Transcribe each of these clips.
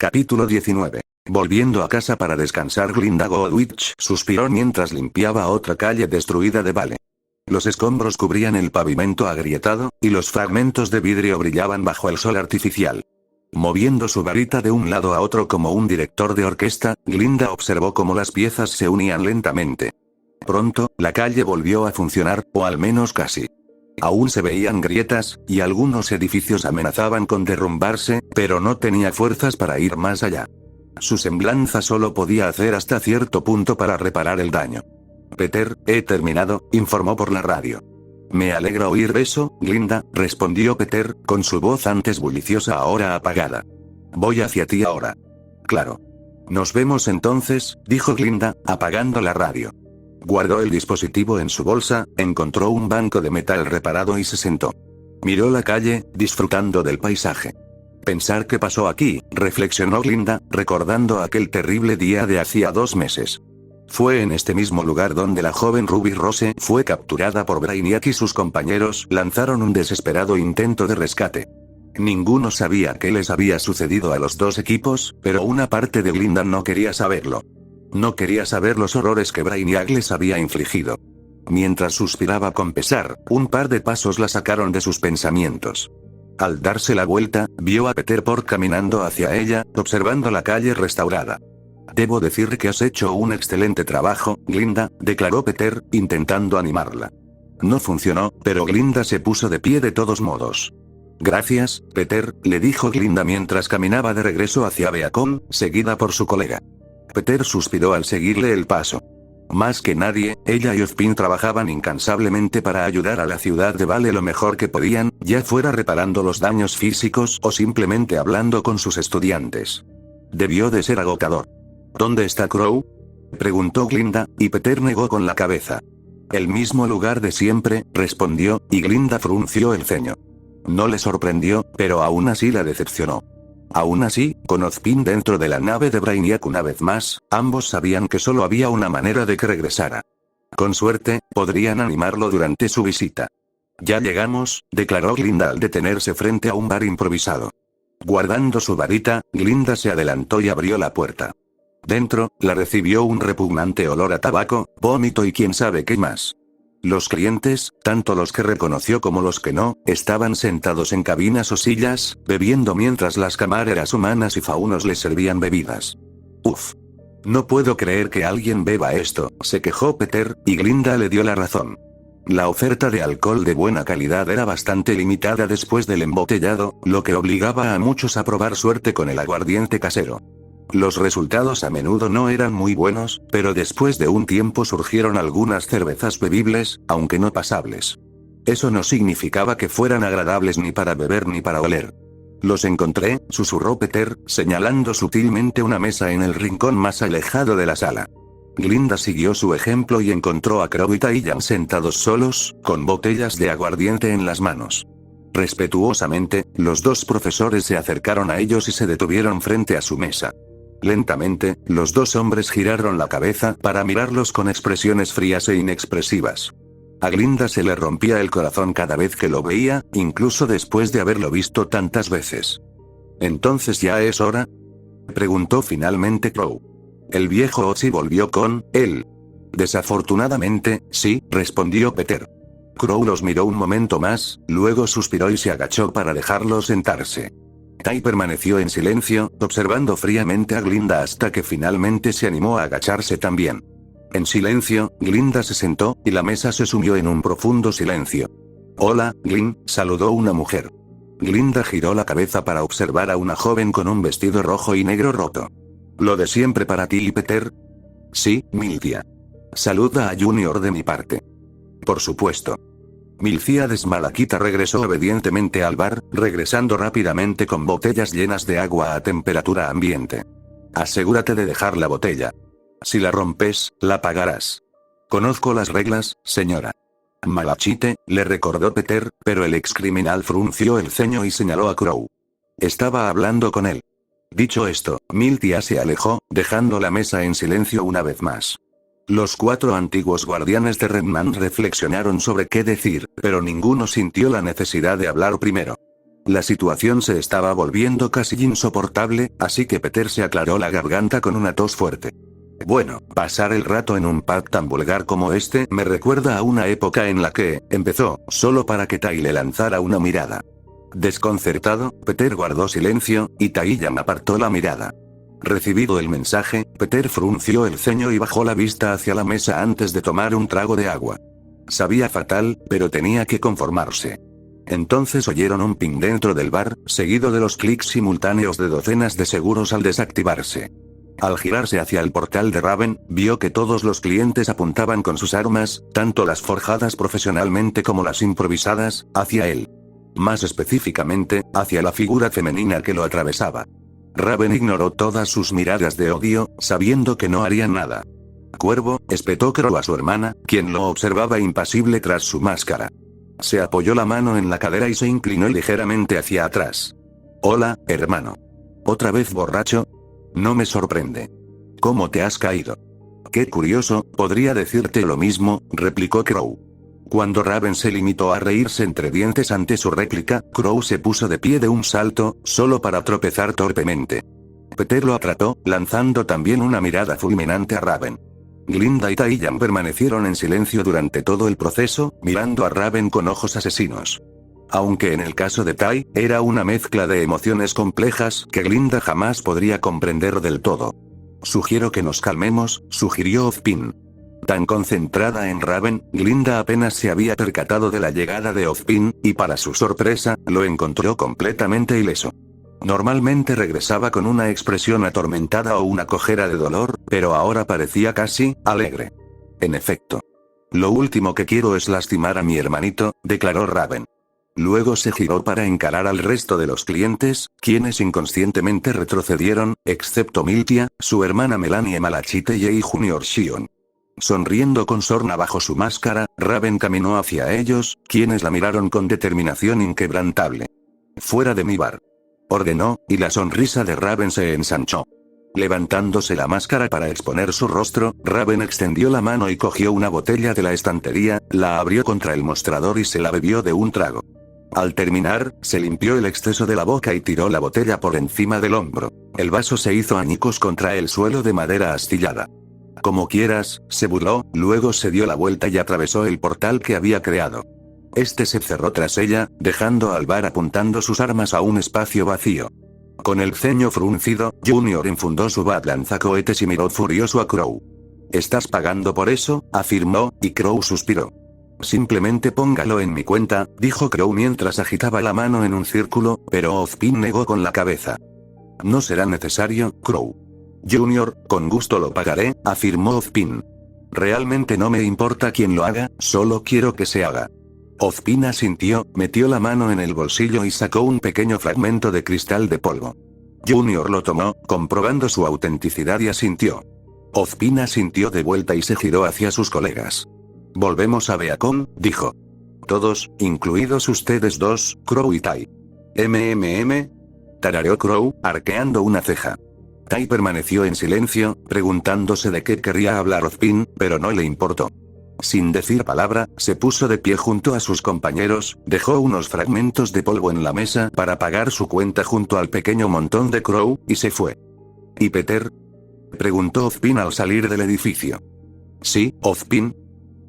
Capítulo 19. Volviendo a casa para descansar, Glinda Goldwitch suspiró mientras limpiaba otra calle destruida de Vale. Los escombros cubrían el pavimento agrietado, y los fragmentos de vidrio brillaban bajo el sol artificial. Moviendo su varita de un lado a otro como un director de orquesta, Glinda observó cómo las piezas se unían lentamente. Pronto, la calle volvió a funcionar, o al menos casi. Aún se veían grietas, y algunos edificios amenazaban con derrumbarse, pero no tenía fuerzas para ir más allá. Su semblanza solo podía hacer hasta cierto punto para reparar el daño. Peter, he terminado, informó por la radio. Me alegra oír eso, Glinda, respondió Peter, con su voz antes bulliciosa ahora apagada. Voy hacia ti ahora. Claro. Nos vemos entonces, dijo Glinda, apagando la radio. Guardó el dispositivo en su bolsa, encontró un banco de metal reparado y se sentó. Miró la calle, disfrutando del paisaje. Pensar qué pasó aquí, reflexionó Glinda, recordando aquel terrible día de hacía 2 meses. Fue en este mismo lugar donde la joven Ruby Rose fue capturada por Brainiac y sus compañeros lanzaron un desesperado intento de rescate. Ninguno sabía qué les había sucedido a los 2 equipos, pero una parte de Glinda no quería saberlo. No quería saber los horrores que Brainiac les había infligido. Mientras suspiraba con pesar, un par de pasos la sacaron de sus pensamientos. Al darse la vuelta, vio a Peter Pork caminando hacia ella, observando la calle restaurada. Debo decir que has hecho un excelente trabajo, Glinda, declaró Peter, intentando animarla. No funcionó, pero Glinda se puso de pie de todos modos. Gracias, Peter, le dijo Glinda mientras caminaba de regreso hacia Beacon, seguida por su colega. Peter suspiró al seguirle el paso. Más que nadie, ella y Ozpin trabajaban incansablemente para ayudar a la ciudad de Vale lo mejor que podían, ya fuera reparando los daños físicos o simplemente hablando con sus estudiantes. Debió de ser agotador. ¿Dónde está Crow?, preguntó Glinda, y Peter negó con la cabeza. El mismo lugar de siempre, respondió, y Glinda frunció el ceño. No le sorprendió, pero aún así la decepcionó. Aún así, con Ozpin dentro de la nave de Brainiac una vez más, ambos sabían que solo había una manera de que regresara. Con suerte, podrían animarlo durante su visita. Ya llegamos, declaró Glinda al detenerse frente a un bar improvisado. Guardando su varita, Glinda se adelantó y abrió la puerta. Dentro, la recibió un repugnante olor a tabaco, vómito y quién sabe qué más. Los clientes, tanto los que reconoció como los que no, estaban sentados en cabinas o sillas, bebiendo mientras las camareras humanas y faunos les servían bebidas. Uf. No puedo creer que alguien beba esto, se quejó Peter, y Glinda le dio la razón. La oferta de alcohol de buena calidad era bastante limitada después del embotellado, lo que obligaba a muchos a probar suerte con el aguardiente casero. Los resultados a menudo no eran muy buenos, pero después de un tiempo surgieron algunas cervezas bebibles, aunque no pasables. Eso no significaba que fueran agradables ni para beber ni para oler. Los encontré, susurró Peter, señalando sutilmente una mesa en el rincón más alejado de la sala. Glinda siguió su ejemplo y encontró a Crow y Taiyan sentados solos, con botellas de aguardiente en las manos. Respetuosamente, los 2 profesores se acercaron a ellos y se detuvieron frente a su mesa. Lentamente, los 2 hombres giraron la cabeza para mirarlos con expresiones frías e inexpresivas. A Glinda se le rompía el corazón cada vez que lo veía, incluso después de haberlo visto tantas veces. ¿Entonces ya es hora?, preguntó finalmente Crow. El viejo Ozzy volvió con él. Desafortunadamente, sí, respondió Peter. Crow los miró un momento más, luego suspiró y se agachó para dejarlos sentarse. Tai permaneció en silencio, observando fríamente a Glinda hasta que finalmente se animó a agacharse también. En silencio, Glinda se sentó, y la mesa se sumió en un profundo silencio. Hola, Glyn, saludó una mujer. Glinda giró la cabeza para observar a una joven con un vestido rojo y negro roto. ¿Lo de siempre para ti y Peter? Sí, Miltia. Saluda a Junior de mi parte. Por supuesto. Milcíades Malaquita regresó obedientemente al bar, regresando rápidamente con botellas llenas de agua a temperatura ambiente. Asegúrate de dejar la botella. Si la rompes, la pagarás. Conozco las reglas, señora. Malachite, le recordó Peter, pero el excriminal frunció el ceño y señaló a Crow. Estaba hablando con él. Dicho esto, Miltia se alejó, dejando la mesa en silencio una vez más. Los 4 antiguos guardianes de Remnant reflexionaron sobre qué decir, pero ninguno sintió la necesidad de hablar primero. La situación se estaba volviendo casi insoportable, así que Peter se aclaró la garganta con una tos fuerte. Bueno, pasar el rato en un pub tan vulgar como este me recuerda a una época en la que empezó, solo para que Tai le lanzara una mirada. Desconcertado, Peter guardó silencio, y Taiyang apartó la mirada. Recibido el mensaje, Peter frunció el ceño y bajó la vista hacia la mesa antes de tomar un trago de agua. Sabía fatal, pero tenía que conformarse. Entonces oyeron un ping dentro del bar, seguido de los clics simultáneos de docenas de seguros al desactivarse. Al girarse hacia el portal de Raven, vio que todos los clientes apuntaban con sus armas, tanto las forjadas profesionalmente como las improvisadas, hacia él. Más específicamente, hacia la figura femenina que lo atravesaba. Raven ignoró todas sus miradas de odio, sabiendo que no harían nada. Cuervo, espetó Crow a su hermana, quien lo observaba impasible tras su máscara. Se apoyó la mano en la cadera y se inclinó ligeramente hacia atrás. Hola, hermano. ¿Otra vez borracho? No me sorprende. ¿Cómo te has caído? Qué curioso, podría decirte lo mismo, replicó Crow. Cuando Raven se limitó a reírse entre dientes ante su réplica, Crow se puso de pie de un salto, solo para tropezar torpemente. Peter lo atrató, lanzando también una mirada fulminante a Raven. Glinda y Taiyang permanecieron en silencio durante todo el proceso, mirando a Raven con ojos asesinos. Aunque en el caso de Tai, era una mezcla de emociones complejas que Glinda jamás podría comprender del todo. Sugiero que nos calmemos, sugirió Ozpin. Tan concentrada en Raven, Glinda apenas se había percatado de la llegada de Ozpin, y para su sorpresa, lo encontró completamente ileso. Normalmente regresaba con una expresión atormentada o una cojera de dolor, pero ahora parecía casi alegre. En efecto. Lo último que quiero es lastimar a mi hermanito, declaró Raven. Luego se giró para encarar al resto de los clientes, quienes inconscientemente retrocedieron, excepto Miltia, su hermana Melanie Malachite y Junior Shion. Sonriendo con sorna bajo su máscara, Raven caminó hacia ellos, quienes la miraron con determinación inquebrantable. Fuera de mi bar. Ordenó, y la sonrisa de Raven se ensanchó. Levantándose la máscara para exponer su rostro, Raven extendió la mano y cogió una botella de la estantería, la abrió contra el mostrador y se la bebió de un trago. Al terminar, se limpió el exceso de la boca y tiró la botella por encima del hombro. El vaso se hizo añicos contra el suelo de madera astillada. Como quieras, se burló, luego se dio la vuelta y atravesó el portal que había creado. Este se cerró tras ella, dejando al bar apuntando sus armas a un espacio vacío. Con el ceño fruncido, Junior enfundó su bat lanzacohetes y miró furioso a Crow. «¿Estás pagando por eso?», afirmó, y Crow suspiró. «Simplemente póngalo en mi cuenta», dijo Crow mientras agitaba la mano en un círculo, pero Ozpin negó con la cabeza. «No será necesario, Crow». «Junior, con gusto lo pagaré», afirmó Ozpin. «Realmente no me importa quién lo haga, solo quiero que se haga». Ozpin asintió, metió la mano en el bolsillo y sacó un pequeño fragmento de cristal de polvo. Junior lo tomó, comprobando su autenticidad y asintió. Ozpin asintió de vuelta y se giró hacia sus colegas. «Volvemos a Beacon», dijo. «Todos, incluidos ustedes dos, Crow y Tai». Tarareó Crow, arqueando una ceja. Tai permaneció en silencio, preguntándose de qué querría hablar Ozpin, pero no le importó. Sin decir palabra, se puso de pie junto a sus compañeros, dejó unos fragmentos de polvo en la mesa para pagar su cuenta junto al pequeño montón de Crow, y se fue. ¿Y Peter?, preguntó Ozpin al salir del edificio. Sí, Ozpin.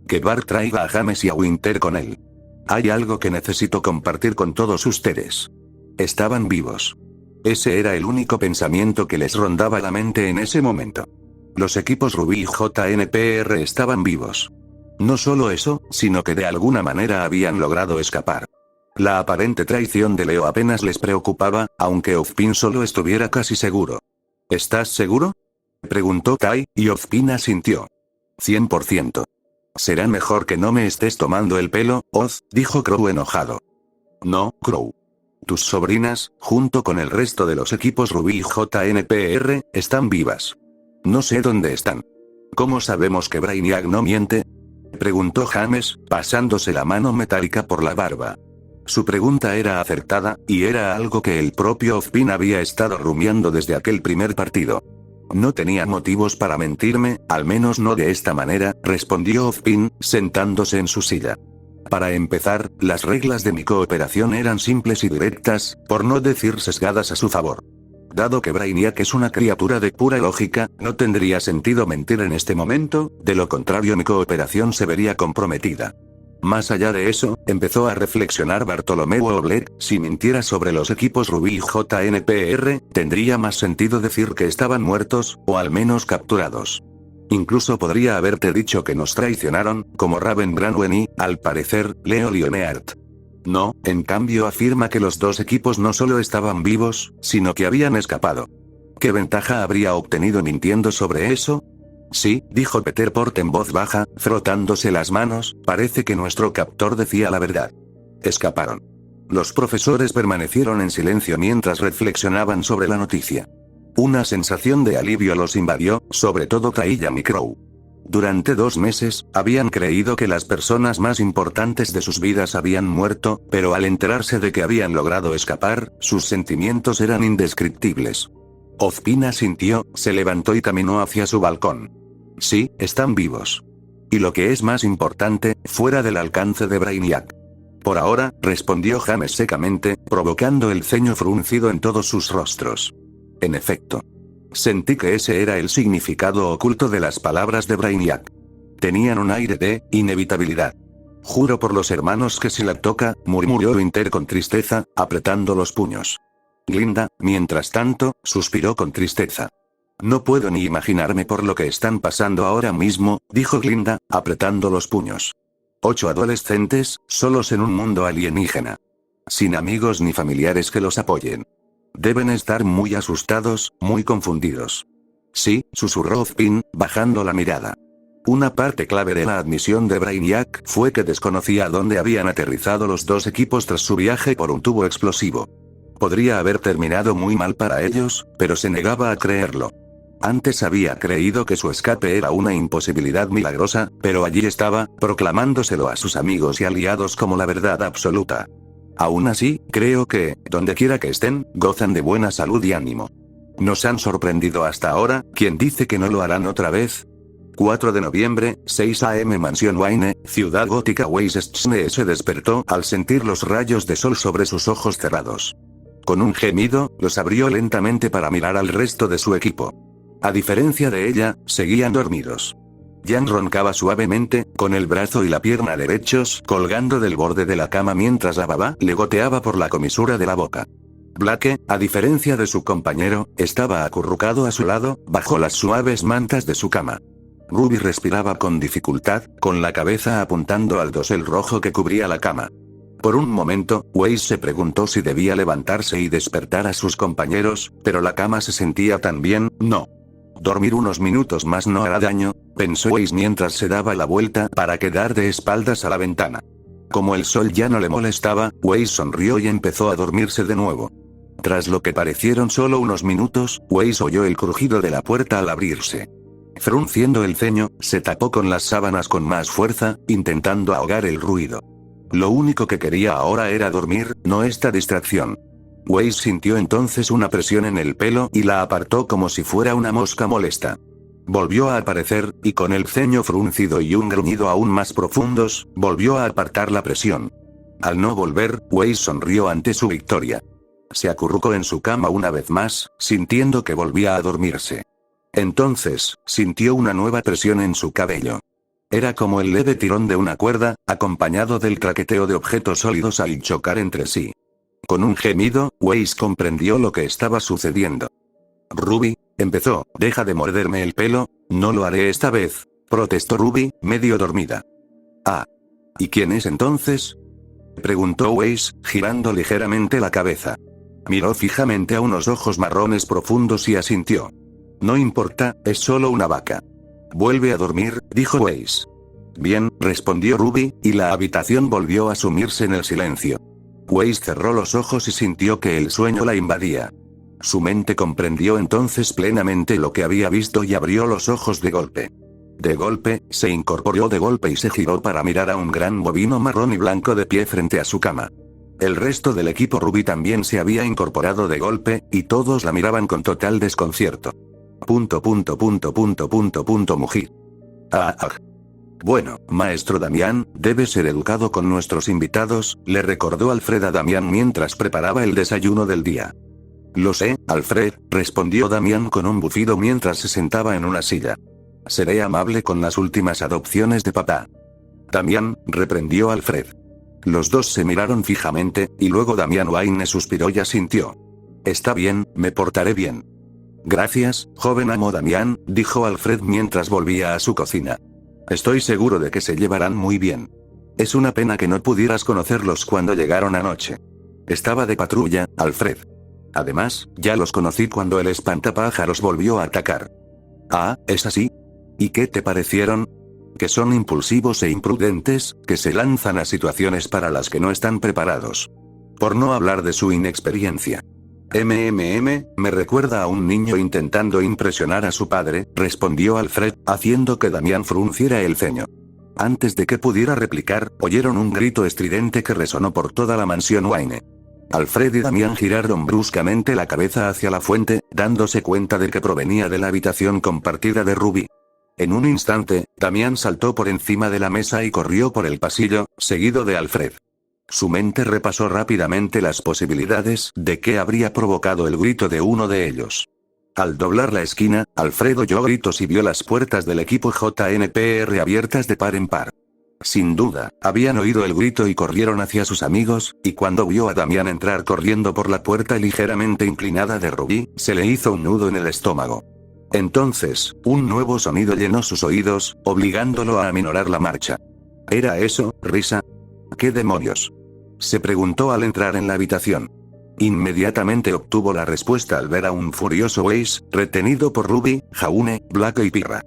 Que Bart traiga a James y a Winter con él. Hay algo que necesito compartir con todos ustedes. Estaban vivos. Ese era el único pensamiento que les rondaba la mente en ese momento. Los equipos Ruby y JNPR estaban vivos. No solo eso, sino que de alguna manera habían logrado escapar. La aparente traición de Leo apenas les preocupaba, aunque Ozpin solo estuviera casi seguro. ¿Estás seguro?, preguntó Tai, y Ozpin asintió. 100%. Será mejor que no me estés tomando el pelo, Oz, dijo Crow enojado. No, Crow. Tus sobrinas, junto con el resto de los equipos Ruby y JNPR, están vivas. No sé dónde están. ¿Cómo sabemos que Brainiac no miente?, preguntó James, pasándose la mano metálica por la barba. Su pregunta era acertada, y era algo que el propio Ozpin había estado rumiando desde aquel primer partido. No tenía motivos para mentirme, al menos no de esta manera, respondió Ozpin, sentándose en su silla. Para empezar, las reglas de mi cooperación eran simples y directas, por no decir sesgadas a su favor. Dado que Brainiac es una criatura de pura lógica, no tendría sentido mentir en este momento, de lo contrario mi cooperación se vería comprometida. Más allá de eso, empezó a reflexionar Bartolomeu Oblet, si mintiera sobre los equipos Ruby y JNPR, tendría más sentido decir que estaban muertos, o al menos capturados. Incluso podría haberte dicho que nos traicionaron, como Raven Branwen y, al parecer, Leo Lionheart. No, en cambio afirma que los dos equipos no solo estaban vivos, sino que habían escapado. ¿Qué ventaja habría obtenido mintiendo sobre eso? Sí, dijo Peter Port en voz baja, frotándose las manos, parece que nuestro captor decía la verdad. Escaparon. Los profesores permanecieron en silencio mientras reflexionaban sobre la noticia. Una sensación de alivio los invadió, sobre todo Taiyam y Crow. Durante 2 meses, habían creído que las personas más importantes de sus vidas habían muerto, pero al enterarse de que habían logrado escapar, sus sentimientos eran indescriptibles. Ozpin asintió, se levantó y caminó hacia su balcón. Sí, están vivos. Y lo que es más importante, fuera del alcance de Brainiac. Por ahora, respondió James secamente, provocando el ceño fruncido en todos sus rostros. En efecto. Sentí que ese era el significado oculto de las palabras de Brainiac. Tenían un aire de inevitabilidad. Juro por los hermanos que si la toca, murmuró Winter con tristeza, apretando los puños. Glinda, mientras tanto, suspiró con tristeza. No puedo ni imaginarme por lo que están pasando ahora mismo, dijo Glinda, apretando los puños. 8 adolescentes, solos en un mundo alienígena. Sin amigos ni familiares que los apoyen. Deben estar muy asustados, muy confundidos. Sí, susurró Ozpin, bajando la mirada. Una parte clave de la admisión de Brainiac fue que desconocía dónde habían aterrizado los dos equipos tras su viaje por un tubo explosivo. Podría haber terminado muy mal para ellos, pero se negaba a creerlo. Antes había creído que su escape era una imposibilidad milagrosa, pero allí estaba, proclamándoselo a sus amigos y aliados como la verdad absoluta. Aún así, creo que, donde quiera que estén, gozan de buena salud y ánimo. Nos han sorprendido hasta ahora, ¿quién dice que no lo harán otra vez? 4 de noviembre, 6 am Mansión Wayne, Ciudad Gótica Weissensee se despertó al sentir los rayos de sol sobre sus ojos cerrados. Con un gemido, los abrió lentamente para mirar al resto de su equipo. A diferencia de ella, seguían dormidos. Jan roncaba suavemente, con el brazo y la pierna derechos colgando del borde de la cama mientras la baba le goteaba por la comisura de la boca. Blake, a diferencia de su compañero, estaba acurrucado a su lado, bajo las suaves mantas de su cama. Ruby respiraba con dificultad, con la cabeza apuntando al dosel rojo que cubría la cama. Por un momento, Weiss se preguntó si debía levantarse y despertar a sus compañeros, pero la cama se sentía tan bien, no. Dormir unos minutos más no hará daño, pensó Weiss mientras se daba la vuelta para quedar de espaldas a la ventana. Como el sol ya no le molestaba, Weiss sonrió y empezó a dormirse de nuevo. Tras lo que parecieron solo unos minutos, Weiss oyó el crujido de la puerta al abrirse. Frunciendo el ceño, se tapó con las sábanas con más fuerza, intentando ahogar el ruido. Lo único que quería ahora era dormir, no esta distracción. Weiss sintió entonces una presión en el pelo y la apartó como si fuera una mosca molesta. Volvió a aparecer, y con el ceño fruncido y un gruñido aún más profundos, volvió a apartar la presión. Al no volver, Weiss sonrió ante su victoria. Se acurrucó en su cama una vez más, sintiendo que volvía a dormirse. Entonces, sintió una nueva presión en su cabello. Era como el leve tirón de una cuerda, acompañado del traqueteo de objetos sólidos al chocar entre sí. Con un gemido, Weiss comprendió lo que estaba sucediendo. Ruby, empezó, deja de morderme el pelo, no lo haré esta vez, protestó Ruby, medio dormida. Ah. ¿Y quién es entonces? Preguntó Weiss, girando ligeramente la cabeza. Miró fijamente a unos ojos marrones profundos y asintió. No importa, es solo una vaca. Vuelve a dormir, dijo Weiss. Bien, respondió Ruby, y la habitación volvió a sumirse en el silencio. Weiss cerró los ojos y sintió que el sueño la invadía. Su mente comprendió entonces plenamente lo que había visto y abrió los ojos de golpe. De golpe, se incorporó de golpe y se giró para mirar a un gran bovino marrón y blanco de pie frente a su cama. El resto del equipo Ruby también se había incorporado de golpe, y todos la miraban con total desconcierto. Mugir. Ah. Bueno, maestro Damián, debe ser educado con nuestros invitados, le recordó Alfred a Damián mientras preparaba el desayuno del día. Lo sé, Alfred, respondió Damián con un bufido mientras se sentaba en una silla. Seré amable con las últimas adopciones de papá. Damián, reprendió Alfred. Los dos se miraron fijamente, y luego Damián Wayne suspiró y asintió. Está bien, me portaré bien. Gracias, joven amo Damián, dijo Alfred mientras volvía a su cocina. Estoy seguro de que se llevarán muy bien. Es una pena que no pudieras conocerlos cuando llegaron anoche. Estaba de patrulla, Alfred. Además, ya los conocí cuando el espantapájaros volvió a atacar. Ah, ¿es así? ¿Y qué te parecieron? Que son impulsivos e imprudentes, que se lanzan a situaciones para las que no están preparados. Por no hablar de su inexperiencia. Me recuerda a un niño intentando impresionar a su padre, respondió Alfred, haciendo que Damián frunciera el ceño. Antes de que pudiera replicar, oyeron un grito estridente que resonó por toda la mansión Wayne. Alfred y Damián giraron bruscamente la cabeza hacia la fuente, dándose cuenta de que provenía de la habitación compartida de Ruby. En un instante, Damián saltó por encima de la mesa y corrió por el pasillo, seguido de Alfred. Su mente repasó rápidamente las posibilidades de qué habría provocado el grito de uno de ellos. Al doblar la esquina, Alfred oyó gritos y vio las puertas del equipo JNPR abiertas de par en par. Sin duda, habían oído el grito y corrieron hacia sus amigos, y cuando vio a Damián entrar corriendo por la puerta ligeramente inclinada de Ruby, se le hizo un nudo en el estómago. Entonces, un nuevo sonido llenó sus oídos, obligándolo a aminorar la marcha. ¿Era eso, risa? ¿Qué demonios? Se preguntó al entrar en la habitación. Inmediatamente obtuvo la respuesta al ver a un furioso Weiss, retenido por Ruby, Jaune, Black y Pirra.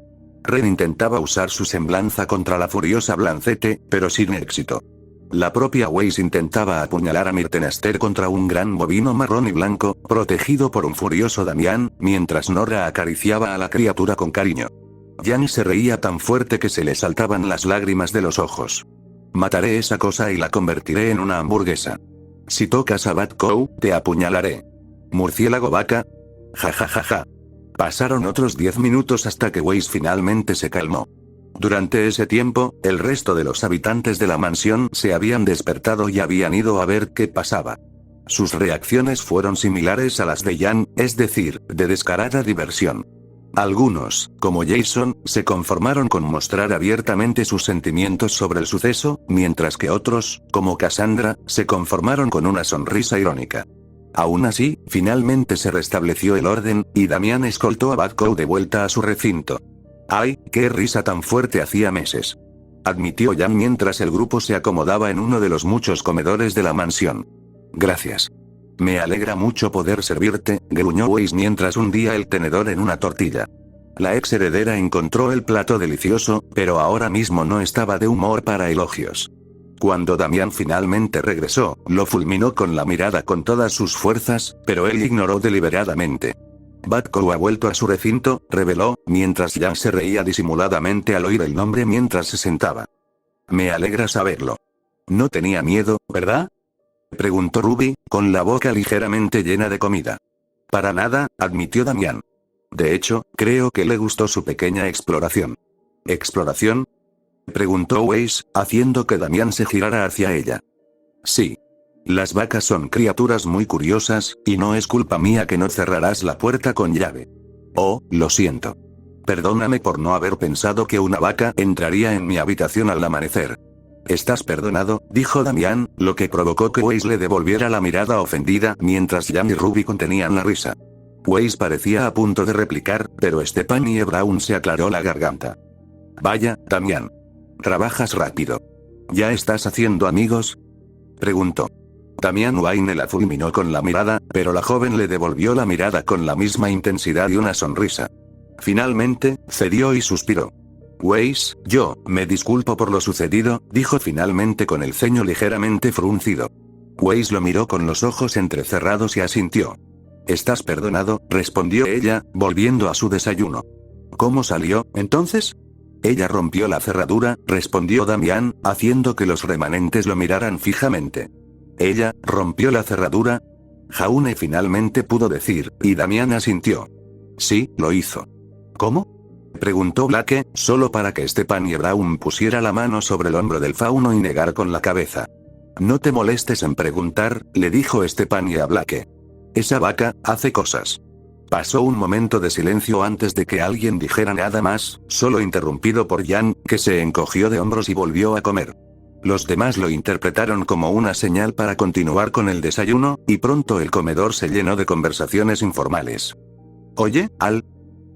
Ren intentaba usar su semblanza contra la furiosa Blancete, pero sin éxito. La propia Weiss intentaba apuñalar a Myrtenaster contra un gran bovino marrón y blanco, protegido por un furioso Damián, mientras Nora acariciaba a la criatura con cariño. Jan se reía tan fuerte que se le saltaban las lágrimas de los ojos. Mataré esa cosa y la convertiré en una hamburguesa. Si tocas a Bat Cow, te apuñalaré. Murciélago vaca. Ja ja ja ja. Pasaron otros 10 minutos hasta que Weiss finalmente se calmó. Durante ese tiempo, el resto de los habitantes de la mansión se habían despertado y habían ido a ver qué pasaba. Sus reacciones fueron similares a las de Jan, es decir, de descarada diversión. Algunos, como Jason, se conformaron con mostrar abiertamente sus sentimientos sobre el suceso, mientras que otros, como Cassandra, se conformaron con una sonrisa irónica. Aún así, finalmente se restableció el orden, y Damián escoltó a Bat Cow de vuelta a su recinto. ¡Ay, qué risa tan fuerte hacía meses! Admitió Jan mientras el grupo se acomodaba en uno de los muchos comedores de la mansión. Gracias. Me alegra mucho poder servirte, gruñó Weiss mientras hundía el tenedor en una tortilla. La ex heredera encontró el plato delicioso, pero ahora mismo no estaba de humor para elogios. Cuando Damián finalmente regresó, lo fulminó con la mirada con todas sus fuerzas, pero él ignoró deliberadamente. Bat Cow ha vuelto a su recinto, reveló, mientras Jan se reía disimuladamente al oír el nombre mientras se sentaba. Me alegra saberlo. No tenía miedo, ¿verdad? Preguntó Ruby, con la boca ligeramente llena de comida. Para nada, admitió Damián. De hecho, creo que le gustó su pequeña exploración. ¿Exploración? Preguntó Weiss, haciendo que Damián se girara hacia ella. Sí. Las vacas son criaturas muy curiosas, y no es culpa mía que no cerrarás la puerta con llave. Oh, lo siento. Perdóname por no haber pensado que una vaca entraría en mi habitación al amanecer. Estás perdonado, dijo Damián, lo que provocó que Weiss le devolviera la mirada ofendida mientras Jan y Ruby contenían la risa. Weiss parecía a punto de replicar, pero Stephanie Brown se aclaró la garganta. Vaya, Damián. Trabajas rápido. ¿Ya estás haciendo amigos? Preguntó. Damián Wayne la fulminó con la mirada, pero la joven le devolvió la mirada con la misma intensidad y una sonrisa. Finalmente, cedió y suspiró. Weiss, me disculpo por lo sucedido, dijo finalmente con el ceño ligeramente fruncido. Weiss lo miró con los ojos entrecerrados y asintió. Estás perdonado, respondió ella, volviendo a su desayuno. ¿Cómo salió, entonces? Ella rompió la cerradura, respondió Damián, haciendo que los remanentes lo miraran fijamente. Ella, rompió la cerradura. Jaune finalmente pudo decir, y Damián asintió. Sí, lo hizo. ¿Cómo? Preguntó Blake, solo para que Stephanie Brown pusiera la mano sobre el hombro del fauno y negar con la cabeza. No te molestes en preguntar, le dijo Stephanie a Blake. Esa vaca hace cosas. Pasó un momento de silencio antes de que alguien dijera nada más, solo interrumpido por Jan, que se encogió de hombros y volvió a comer. Los demás lo interpretaron como una señal para continuar con el desayuno, y pronto el comedor se llenó de conversaciones informales. «Oye, Al»,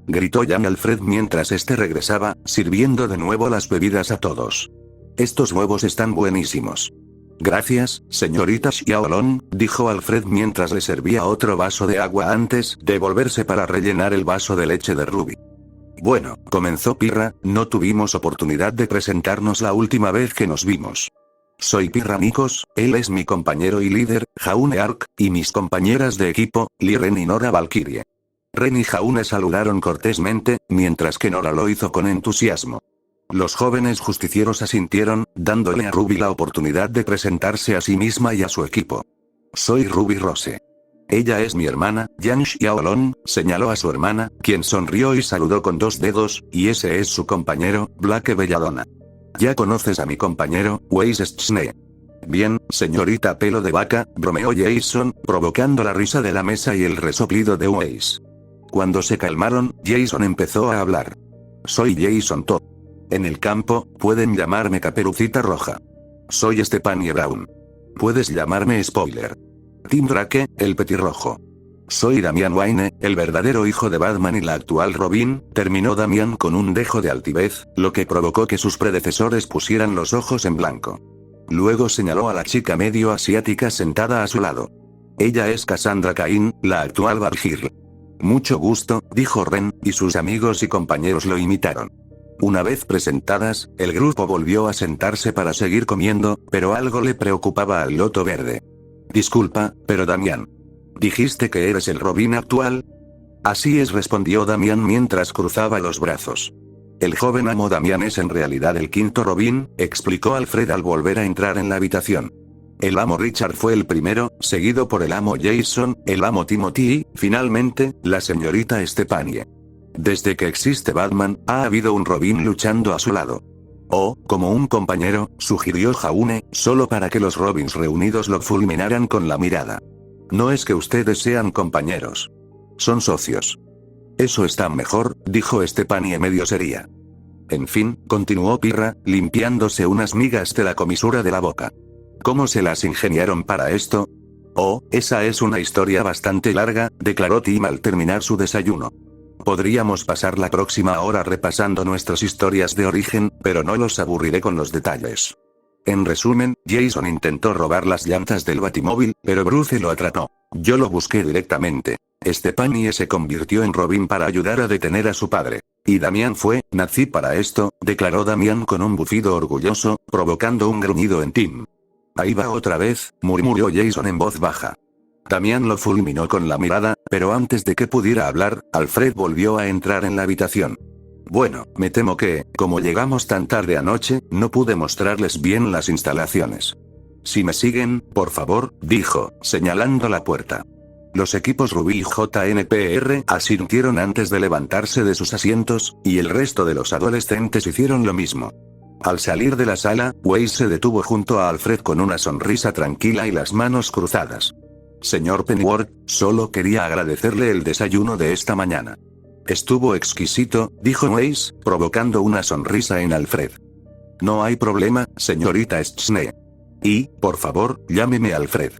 gritó Jan a Alfred mientras este regresaba, sirviendo de nuevo las bebidas a todos. «Estos huevos están buenísimos». «Gracias, señorita Xiaolong», dijo Alfred mientras le servía otro vaso de agua antes de volverse para rellenar el vaso de leche de Ruby. «Bueno», comenzó Pirra, «no tuvimos oportunidad de presentarnos la última vez que nos vimos. Soy Pirra Nikos, él es mi compañero y líder, Jaune Ark, y mis compañeras de equipo, Li Ren y Nora Valkyrie». Ren y Jaune saludaron cortésmente, mientras que Nora lo hizo con entusiasmo. Los jóvenes justicieros asintieron, dándole a Ruby la oportunidad de presentarse a sí misma y a su equipo. «Soy Ruby Rose. Ella es mi hermana, Jan Xiaolong», señaló a su hermana, quien sonrió y saludó con 2 dedos, «y ese es su compañero, Blake Belladonna. Ya conoces a mi compañero, Weiss Schne». «Bien, señorita pelo de vaca», bromeó Jason, provocando la risa de la mesa y el resoplido de Weiss. Cuando se calmaron, Jason empezó a hablar. «Soy Jason Todd. En el campo, pueden llamarme Caperucita Roja. Soy Stephanie Brown. Puedes llamarme Spoiler. Tim Drake, el petirrojo. Soy Damian Wayne, el verdadero hijo de Batman y la actual Robin», terminó Damian con un dejo de altivez, lo que provocó que sus predecesores pusieran los ojos en blanco. Luego señaló a la chica medio asiática sentada a su lado. «Ella es Cassandra Cain, la actual Valkyrie». «Mucho gusto», dijo Ren, y sus amigos y compañeros lo imitaron. Una vez presentadas, el grupo volvió a sentarse para seguir comiendo, pero algo le preocupaba al loto verde. «Disculpa, pero Damian. ¿Dijiste que eres el Robin actual?» «Así es», respondió Damian mientras cruzaba los brazos. «El joven amo Damian es en realidad el 5º Robin», explicó Alfred al volver a entrar en la habitación. El amo Richard fue el primero, seguido por el amo Jason, el amo Timothy y, finalmente, la señorita Stephanie. Desde que existe Batman, ha habido un Robin luchando a su lado. «Oh, como un compañero», sugirió Jaune, solo para que los Robins reunidos lo fulminaran con la mirada. «No es que ustedes sean compañeros. Son socios». «Eso está mejor», dijo Stephanie medio seria. «En fin», continuó Pirra, limpiándose unas migas de la comisura de la boca. «¿Cómo se las ingeniaron para esto?» «Oh, esa es una historia bastante larga», declaró Tim al terminar su desayuno. «Podríamos pasar la próxima hora repasando nuestras historias de origen, pero no los aburriré con los detalles». En resumen, Jason intentó robar las llantas del batimóvil, pero Bruce lo atrapó. «Yo lo busqué directamente. Stephanie se convirtió en Robin para ayudar a detener a su padre. Y Damian nací para esto», declaró Damian con un bufido orgulloso, provocando un gruñido en Tim. «Ahí va otra vez», murmuró Jason en voz baja. Damian lo fulminó con la mirada, pero antes de que pudiera hablar, Alfred volvió a entrar en la habitación. «Bueno, me temo que, como llegamos tan tarde anoche, no pude mostrarles bien las instalaciones. Si me siguen, por favor», dijo, señalando la puerta. Los equipos Ruby y JNPR asintieron antes de levantarse de sus asientos, y el resto de los adolescentes hicieron lo mismo. Al salir de la sala, Weiss se detuvo junto a Alfred con una sonrisa tranquila y las manos cruzadas. «Señor Pennyworth, solo quería agradecerle el desayuno de esta mañana». «Estuvo exquisito», dijo Weiss, provocando una sonrisa en Alfred. «No hay problema, señorita Schne. Y, por favor, llámeme Alfred».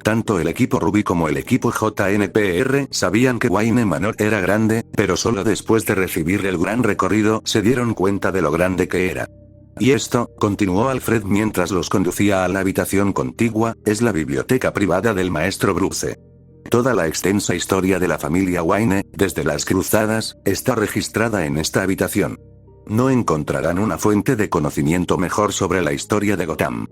Tanto el equipo Ruby como el equipo JNPR sabían que Wayne Manor era grande, pero solo después de recibir el gran recorrido se dieron cuenta de lo grande que era. «Y esto», continuó Alfred mientras los conducía a la habitación contigua, «es la biblioteca privada del maestro Bruce. Toda la extensa historia de la familia Wayne, desde las cruzadas, está registrada en esta habitación. No encontrarán una fuente de conocimiento mejor sobre la historia de Gotham.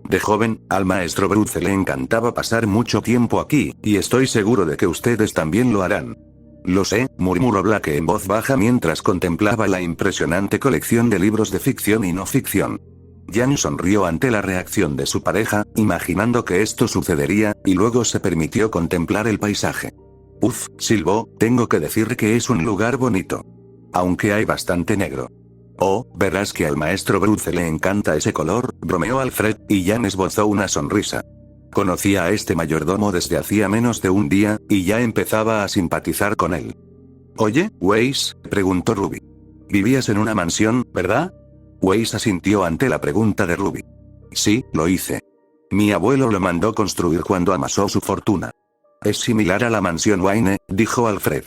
De joven, al maestro Bruce le encantaba pasar mucho tiempo aquí, y estoy seguro de que ustedes también lo harán». «Lo sé», murmuró Blake en voz baja mientras contemplaba la impresionante colección de libros de ficción y no ficción. Jan sonrió ante la reacción de su pareja, imaginando que esto sucedería, y luego se permitió contemplar el paisaje. «Uf», silbó, «tengo que decir que es un lugar bonito». Aunque hay bastante negro. Oh, verás que al maestro Bruce le encanta ese color, bromeó Alfred, y Jan esbozó una sonrisa. Conocía a este mayordomo desde hacía menos de un día, y ya empezaba a simpatizar con él. Oye, Weiss, preguntó Ruby. Vivías en una mansión, ¿verdad? Weiss asintió ante la pregunta de Ruby. Sí, lo hice. Mi abuelo lo mandó construir cuando amasó su fortuna. Es similar a la mansión Wayne, dijo Alfred.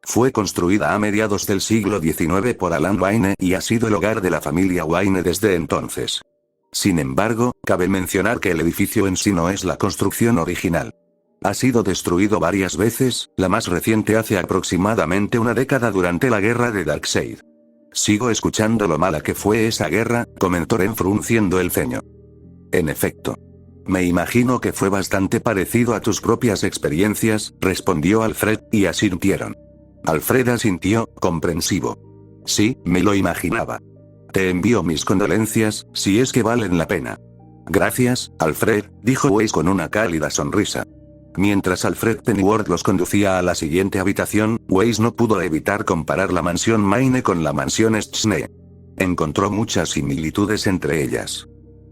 Fue construida a mediados del siglo XIX por Alan Wayne y ha sido el hogar de la familia Wayne desde entonces. Sin embargo, cabe mencionar que el edificio en sí no es la construcción original. Ha sido destruido varias veces, la más reciente hace aproximadamente una década durante la guerra de Darkseid. Sigo escuchando lo mala que fue esa guerra, comentó Ren frunciendo el ceño. En efecto. Me imagino que fue bastante parecido a tus propias experiencias, respondió Alfred, y asintieron. Alfred asintió, comprensivo. Sí, me lo imaginaba. Te envío mis condolencias, si es que valen la pena. Gracias, Alfred, dijo Weiss con una cálida sonrisa. Mientras Alfred Pennyworth los conducía a la siguiente habitación, Weiss no pudo evitar comparar la mansión Maine con la mansión Schnee. Encontró muchas similitudes entre ellas.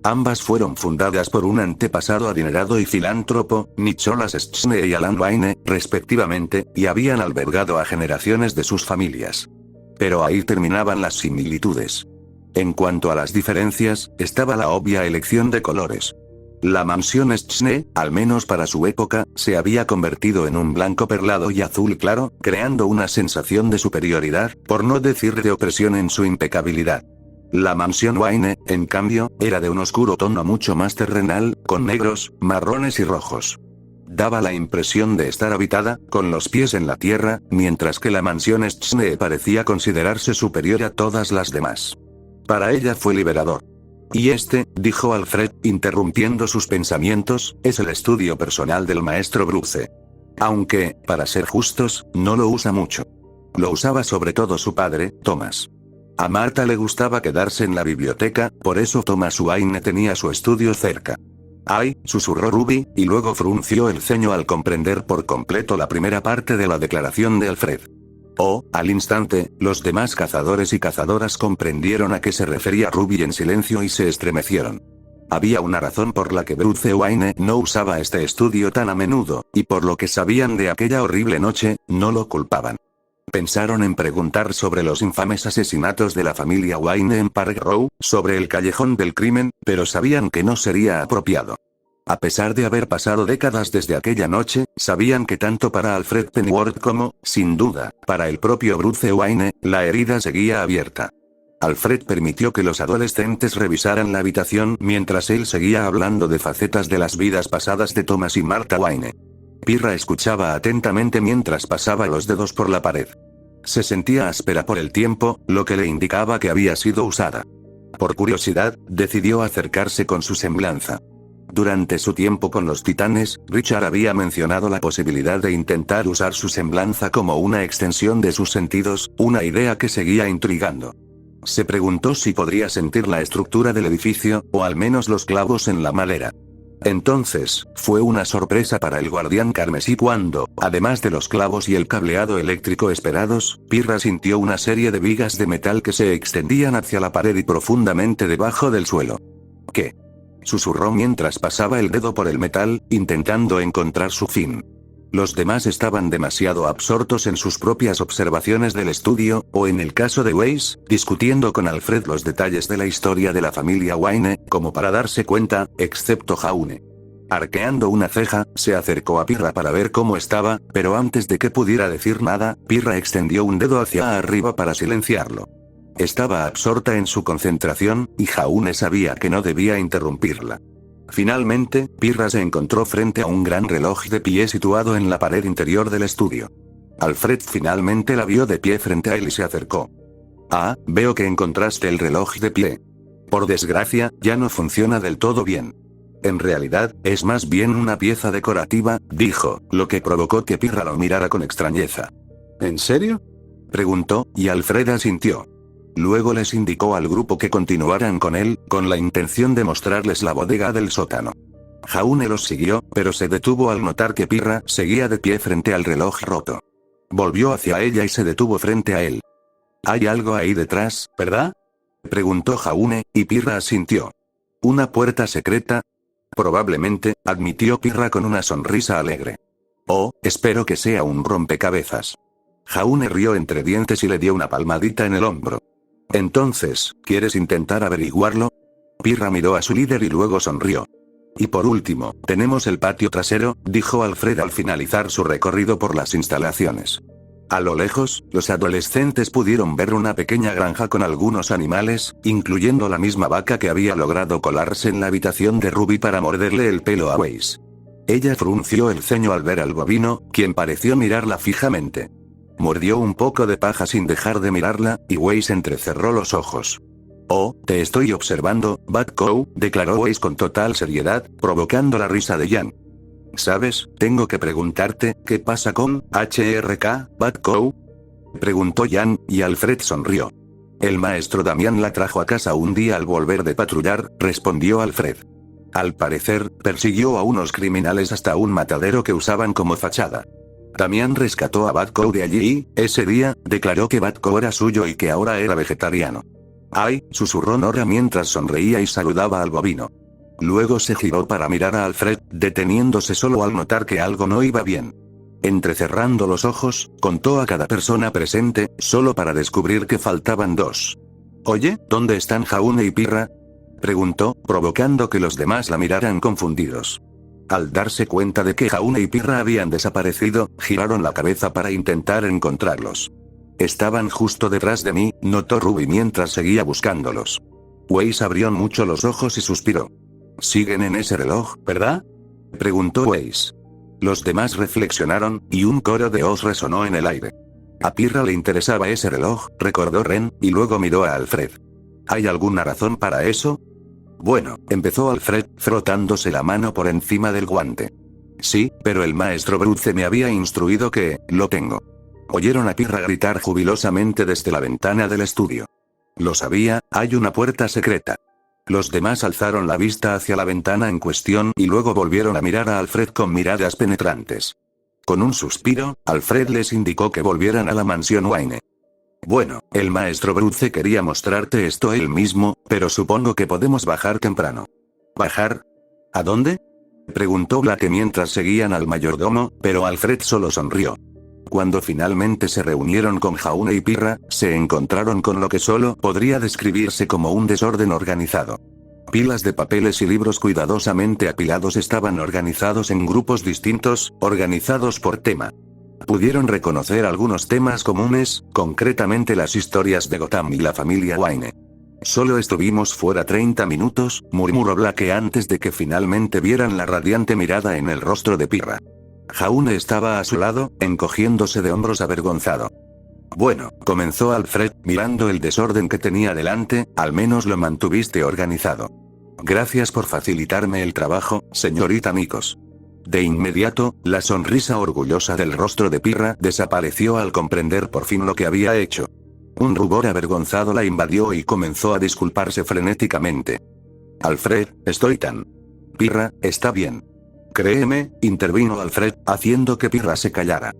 Ambas fueron fundadas por un antepasado adinerado y filántropo, Nicholas Schnee y Alan Wayne, respectivamente, y habían albergado a generaciones de sus familias. Pero ahí terminaban las similitudes. En cuanto a las diferencias, estaba la obvia elección de colores. La mansión Schnee, al menos para su época, se había convertido en un blanco perlado y azul claro, creando una sensación de superioridad, por no decir de opresión en su impecabilidad. La mansión Wayne, en cambio, era de un oscuro tono mucho más terrenal, con negros, marrones y rojos. Daba la impresión de estar habitada, con los pies en la tierra, mientras que la mansión Schnee parecía considerarse superior a todas las demás. Para ella fue liberador. Y este, dijo Alfred, interrumpiendo sus pensamientos, es el estudio personal del maestro Bruce. Aunque, para ser justos, no lo usa mucho. Lo usaba sobre todo su padre, Thomas. A Martha le gustaba quedarse en la biblioteca, por eso Thomas Wayne tenía su estudio cerca. ¡Ay!, susurró Ruby, y luego frunció el ceño al comprender por completo la primera parte de la declaración de Alfred. Oh, al instante, los demás cazadores y cazadoras comprendieron a qué se refería Ruby en silencio y se estremecieron. Había una razón por la que Bruce Wayne no usaba este estudio tan a menudo, y por lo que sabían de aquella horrible noche, no lo culpaban. Pensaron en preguntar sobre los infames asesinatos de la familia Wayne en Park Row, sobre el callejón del crimen, pero sabían que no sería apropiado. A pesar de haber pasado décadas desde aquella noche, sabían que tanto para Alfred Pennyworth como, sin duda, para el propio Bruce Wayne, la herida seguía abierta. Alfred permitió que los adolescentes revisaran la habitación mientras él seguía hablando de facetas de las vidas pasadas de Thomas y Martha Wayne. Pirra escuchaba atentamente mientras pasaba los dedos por la pared. Se sentía áspera por el tiempo, lo que le indicaba que había sido usada. Por curiosidad, decidió acercarse con su semblanza. Durante su tiempo con los titanes, Richard había mencionado la posibilidad de intentar usar su semblanza como una extensión de sus sentidos, una idea que seguía intrigando. Se preguntó si podría sentir la estructura del edificio, o al menos los clavos en la madera. Entonces, fue una sorpresa para el guardián carmesí cuando, además de los clavos y el cableado eléctrico esperados, Pirra sintió una serie de vigas de metal que se extendían hacia la pared y profundamente debajo del suelo. ¿Qué? Susurró mientras pasaba el dedo por el metal, intentando encontrar su fin. Los demás estaban demasiado absortos en sus propias observaciones del estudio, o en el caso de Weiss, discutiendo con Alfred los detalles de la historia de la familia Wayne, como para darse cuenta, excepto Jaune. Arqueando una ceja, se acercó a Pirra para ver cómo estaba, pero antes de que pudiera decir nada, Pirra extendió un dedo hacia arriba para silenciarlo. Estaba absorta en su concentración, y Jaune sabía que no debía interrumpirla. Finalmente, Pirra se encontró frente a un gran reloj de pie situado en la pared interior del estudio. Alfred finalmente la vio de pie frente a él y se acercó. Ah, veo que encontraste el reloj de pie. Por desgracia, ya no funciona del todo bien. En realidad, es más bien una pieza decorativa, dijo, lo que provocó que Pirra lo mirara con extrañeza. ¿En serio?, preguntó, y Alfred asintió. Luego les indicó al grupo que continuaran con él, con la intención de mostrarles la bodega del sótano. Jaune los siguió, pero se detuvo al notar que Pirra seguía de pie frente al reloj roto. Volvió hacia ella y se detuvo frente a él. Hay algo ahí detrás, ¿verdad? Preguntó Jaune, y Pirra asintió. ¿Una puerta secreta? Probablemente, admitió Pirra con una sonrisa alegre. Oh, espero que sea un rompecabezas. Jaune rió entre dientes y le dio una palmadita en el hombro. Entonces, ¿quieres intentar averiguarlo? Pirra miró a su líder y luego sonrió. Y por último, tenemos el patio trasero, dijo Alfred al finalizar su recorrido por las instalaciones. A lo lejos, los adolescentes pudieron ver una pequeña granja con algunos animales, incluyendo la misma vaca que había logrado colarse en la habitación de Ruby para morderle el pelo a Weiss. Ella frunció el ceño al ver al bovino, quien pareció mirarla fijamente. Mordió un poco de paja sin dejar de mirarla, y Weiss entrecerró los ojos. Oh, te estoy observando, Bad Cow, declaró Weiss con total seriedad, provocando la risa de Jan. ¿Sabes? Tengo que preguntarte, ¿qué pasa con HRK, Bad Cow? Preguntó Jan, y Alfred sonrió. El maestro Damián la trajo a casa un día al volver de patrullar, respondió Alfred. Al parecer, persiguió a unos criminales hasta un matadero que usaban como fachada. Damián rescató a Bad Cow de allí y, ese día, declaró que Bad Cow era suyo y que ahora era vegetariano. ¡Ay!, susurró Nora mientras sonreía y saludaba al bovino. Luego se giró para mirar a Alfred, deteniéndose solo al notar que algo no iba bien. Entrecerrando los ojos, contó a cada persona presente, solo para descubrir que faltaban dos. «Oye, ¿dónde están Jaune y Pirra?», preguntó, provocando que los demás la miraran confundidos. Al darse cuenta de que Jaune y Pirra habían desaparecido, giraron la cabeza para intentar encontrarlos. «Estaban justo detrás de mí», notó Ruby mientras seguía buscándolos. Weiss abrió mucho los ojos y suspiró. «Siguen en ese reloj, ¿verdad?», preguntó Weiss. Los demás reflexionaron, y un coro de Oz resonó en el aire. A Pirra le interesaba ese reloj, recordó Ren, y luego miró a Alfred. ¿Hay alguna razón para eso? Bueno, empezó Alfred, frotándose la mano por encima del guante. Sí, pero el maestro Bruce me había instruido que, lo tengo. Oyeron a Pirra gritar jubilosamente desde la ventana del estudio. Lo sabía, hay una puerta secreta. Los demás alzaron la vista hacia la ventana en cuestión y luego volvieron a mirar a Alfred con miradas penetrantes. Con un suspiro, Alfred les indicó que volvieran a la mansión Wayne. Bueno, el maestro Bruce quería mostrarte esto él mismo, pero supongo que podemos bajar temprano. ¿Bajar? ¿A dónde?, preguntó Blake mientras seguían al mayordomo, pero Alfred solo sonrió. Cuando finalmente se reunieron con Jaune y Pirra, se encontraron con lo que solo podría describirse como un desorden organizado. Pilas de papeles y libros cuidadosamente apilados estaban organizados en grupos distintos, organizados por tema. Pudieron reconocer algunos temas comunes, concretamente las historias de Gotham y la familia Wayne. Solo estuvimos fuera 30 minutos, murmuró Blake antes de que finalmente vieran la radiante mirada en el rostro de Pirra. Jaune estaba a su lado, encogiéndose de hombros avergonzado. Bueno, comenzó Alfred, mirando el desorden que tenía delante, al menos lo mantuviste organizado. Gracias por facilitarme el trabajo, señorita Nikos. De inmediato, la sonrisa orgullosa del rostro de Pirra desapareció al comprender por fin lo que había hecho. Un rubor avergonzado la invadió y comenzó a disculparse frenéticamente. Alfred, estoy tan... Pirra, está bien. Créeme, intervino Alfred, haciendo que Pirra se callara.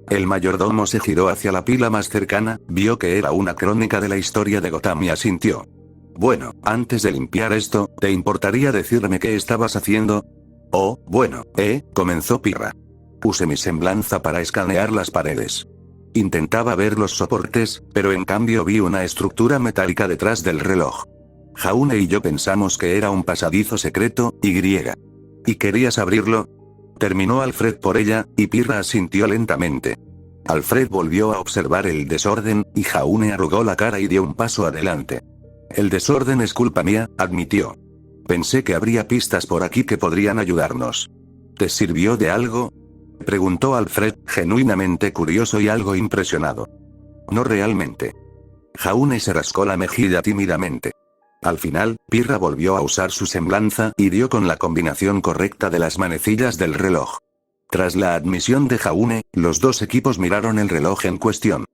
El mayordomo se giró hacia la pila más cercana, vio que era una crónica de la historia de Gotham y asintió. Bueno, antes de limpiar esto, ¿te importaría decirme qué estabas haciendo? Oh, bueno, comenzó Pirra. Puse mi semblanza para escanear las paredes. Intentaba ver los soportes, pero en cambio vi una estructura metálica detrás del reloj. Jaune y yo pensamos que era un pasadizo secreto, Y. ¿Y querías abrirlo? Terminó Alfred por ella, y Pirra asintió lentamente. Alfred volvió a observar el desorden, y Jaune arrugó la cara y dio un paso adelante. El desorden es culpa mía, admitió. Pensé que habría pistas por aquí que podrían ayudarnos. ¿Te sirvió de algo?, preguntó Alfred, genuinamente curioso y algo impresionado. No realmente. Jaune se rascó la mejilla tímidamente. Al final, Pirra volvió a usar su semblanza y dio con la combinación correcta de las manecillas del reloj. Tras la admisión de Jaune, los dos equipos miraron el reloj en cuestión.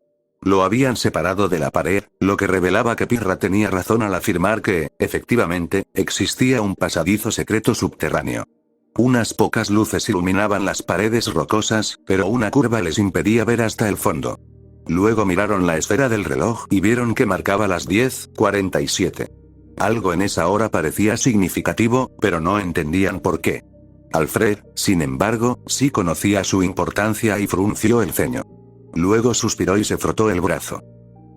Lo habían separado de la pared, lo que revelaba que Pirra tenía razón al afirmar que, efectivamente, existía un pasadizo secreto subterráneo. Unas pocas luces iluminaban las paredes rocosas, pero una curva les impedía ver hasta el fondo. Luego miraron la esfera del reloj y vieron que marcaba las 10:47. Algo en esa hora parecía significativo, pero no entendían por qué. Alfred, sin embargo, sí conocía su importancia y frunció el ceño. Luego suspiró y se frotó el brazo.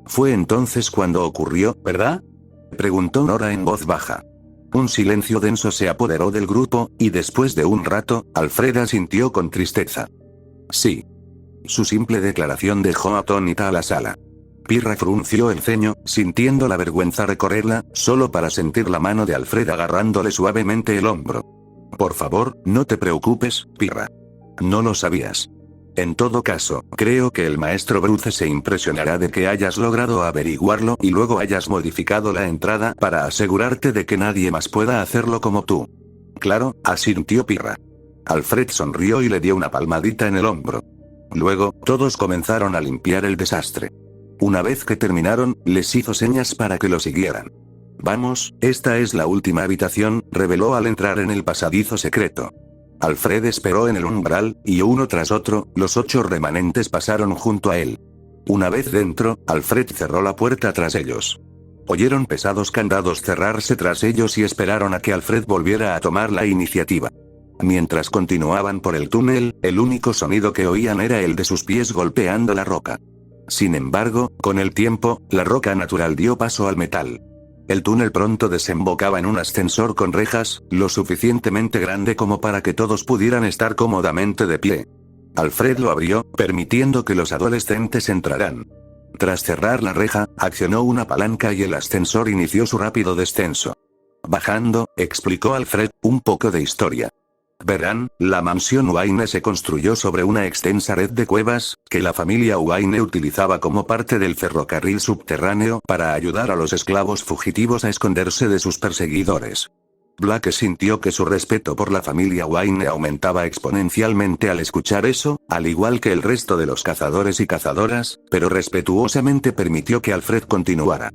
Fue entonces cuando ocurrió, ¿verdad?, preguntó Nora en voz baja. Un silencio denso se apoderó del grupo, y después de un rato, Alfred asintió con tristeza. Sí. Su simple declaración dejó atónita a la sala. Pirra frunció el ceño, sintiendo la vergüenza recorrerla, solo para sentir la mano de Alfred agarrándole suavemente el hombro. Por favor, no te preocupes, Pirra. No lo sabías. En todo caso, creo que el maestro Bruce se impresionará de que hayas logrado averiguarlo y luego hayas modificado la entrada para asegurarte de que nadie más pueda hacerlo como tú. Claro, asintió Pirra. Alfred sonrió y le dio una palmadita en el hombro. Luego, todos comenzaron a limpiar el desastre. Una vez que terminaron, les hizo señas para que lo siguieran. Vamos, esta es la última habitación, reveló al entrar en el pasadizo secreto. Alfred esperó en el umbral, y uno tras otro, los 8 remanentes pasaron junto a él. Una vez dentro, Alfred cerró la puerta tras ellos. Oyeron pesados candados cerrarse tras ellos y esperaron a que Alfred volviera a tomar la iniciativa. Mientras continuaban por el túnel, el único sonido que oían era el de sus pies golpeando la roca. Sin embargo, con el tiempo, la roca natural dio paso al metal. El túnel pronto desembocaba en un ascensor con rejas, lo suficientemente grande como para que todos pudieran estar cómodamente de pie. Alfred lo abrió, permitiendo que los adolescentes entraran. Tras cerrar la reja, accionó una palanca y el ascensor inició su rápido descenso. Bajando, explicó Alfred, un poco de historia. Verán, la mansión Wayne se construyó sobre una extensa red de cuevas, que la familia Wayne utilizaba como parte del ferrocarril subterráneo para ayudar a los esclavos fugitivos a esconderse de sus perseguidores. Black sintió que su respeto por la familia Wayne aumentaba exponencialmente al escuchar eso, al igual que el resto de los cazadores y cazadoras, pero respetuosamente permitió que Alfred continuara.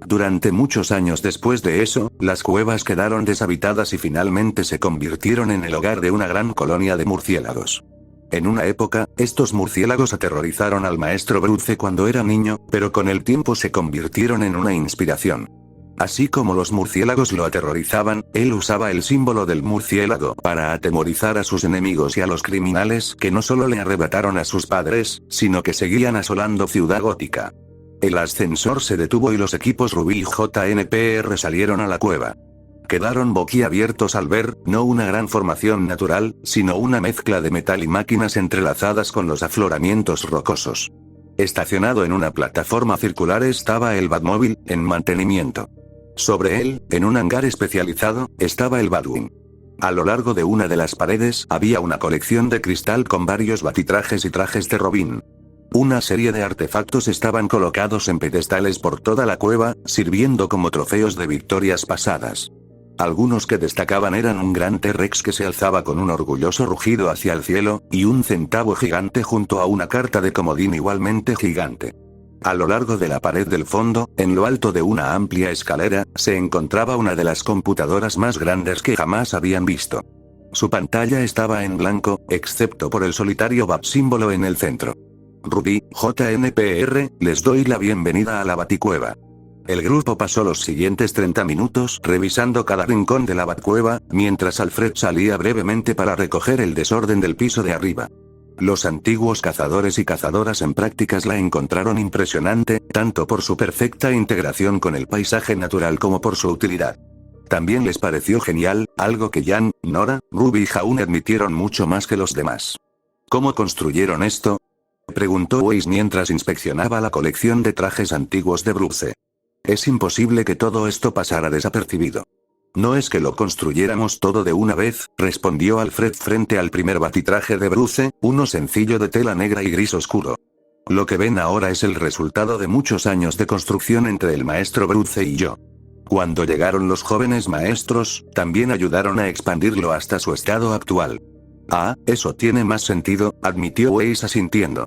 Durante muchos años después de eso, las cuevas quedaron deshabitadas y finalmente se convirtieron en el hogar de una gran colonia de murciélagos. En una época, estos murciélagos aterrorizaron al maestro Bruce cuando era niño, pero con el tiempo se convirtieron en una inspiración. Así como los murciélagos lo aterrorizaban, él usaba el símbolo del murciélago para atemorizar a sus enemigos y a los criminales que no solo le arrebataron a sus padres, sino que seguían asolando Ciudad Gótica. El ascensor se detuvo y los equipos Ruby y JNPR salieron a la cueva. Quedaron boquiabiertos al ver, no una gran formación natural, sino una mezcla de metal y máquinas entrelazadas con los afloramientos rocosos. Estacionado en una plataforma circular estaba el Batmóvil, en mantenimiento. Sobre él, en un hangar especializado, estaba el Batwing. A lo largo de una de las paredes había una colección de cristal con varios batitrajes y trajes de Robin. Una serie de artefactos estaban colocados en pedestales por toda la cueva, sirviendo como trofeos de victorias pasadas. Algunos que destacaban eran un gran T-Rex que se alzaba con un orgulloso rugido hacia el cielo, y un centavo gigante junto a una carta de comodín igualmente gigante. A lo largo de la pared del fondo, en lo alto de una amplia escalera, se encontraba una de las computadoras más grandes que jamás habían visto. Su pantalla estaba en blanco, excepto por el solitario bat símbolo en el centro. Ruby, JNPR, les doy la bienvenida a la Baticueva. El grupo pasó los siguientes 30 minutos revisando cada rincón de la Batcueva, mientras Alfred salía brevemente para recoger el desorden del piso de arriba. Los antiguos cazadores y cazadoras en prácticas la encontraron impresionante, tanto por su perfecta integración con el paisaje natural como por su utilidad. También les pareció genial, algo que Jan, Nora, Ruby y Jaun admitieron mucho más que los demás. ¿Cómo construyeron esto?, preguntó Weiss mientras inspeccionaba la colección de trajes antiguos de Bruce. Es imposible que todo esto pasara desapercibido. No es que lo construyéramos todo de una vez, respondió Alfred frente al primer batitraje de Bruce, uno sencillo de tela negra y gris oscuro. Lo que ven ahora es el resultado de muchos años de construcción entre el maestro Bruce y yo. Cuando llegaron los jóvenes maestros, también ayudaron a expandirlo hasta su estado actual. Ah, eso tiene más sentido, admitió Weiss asintiendo.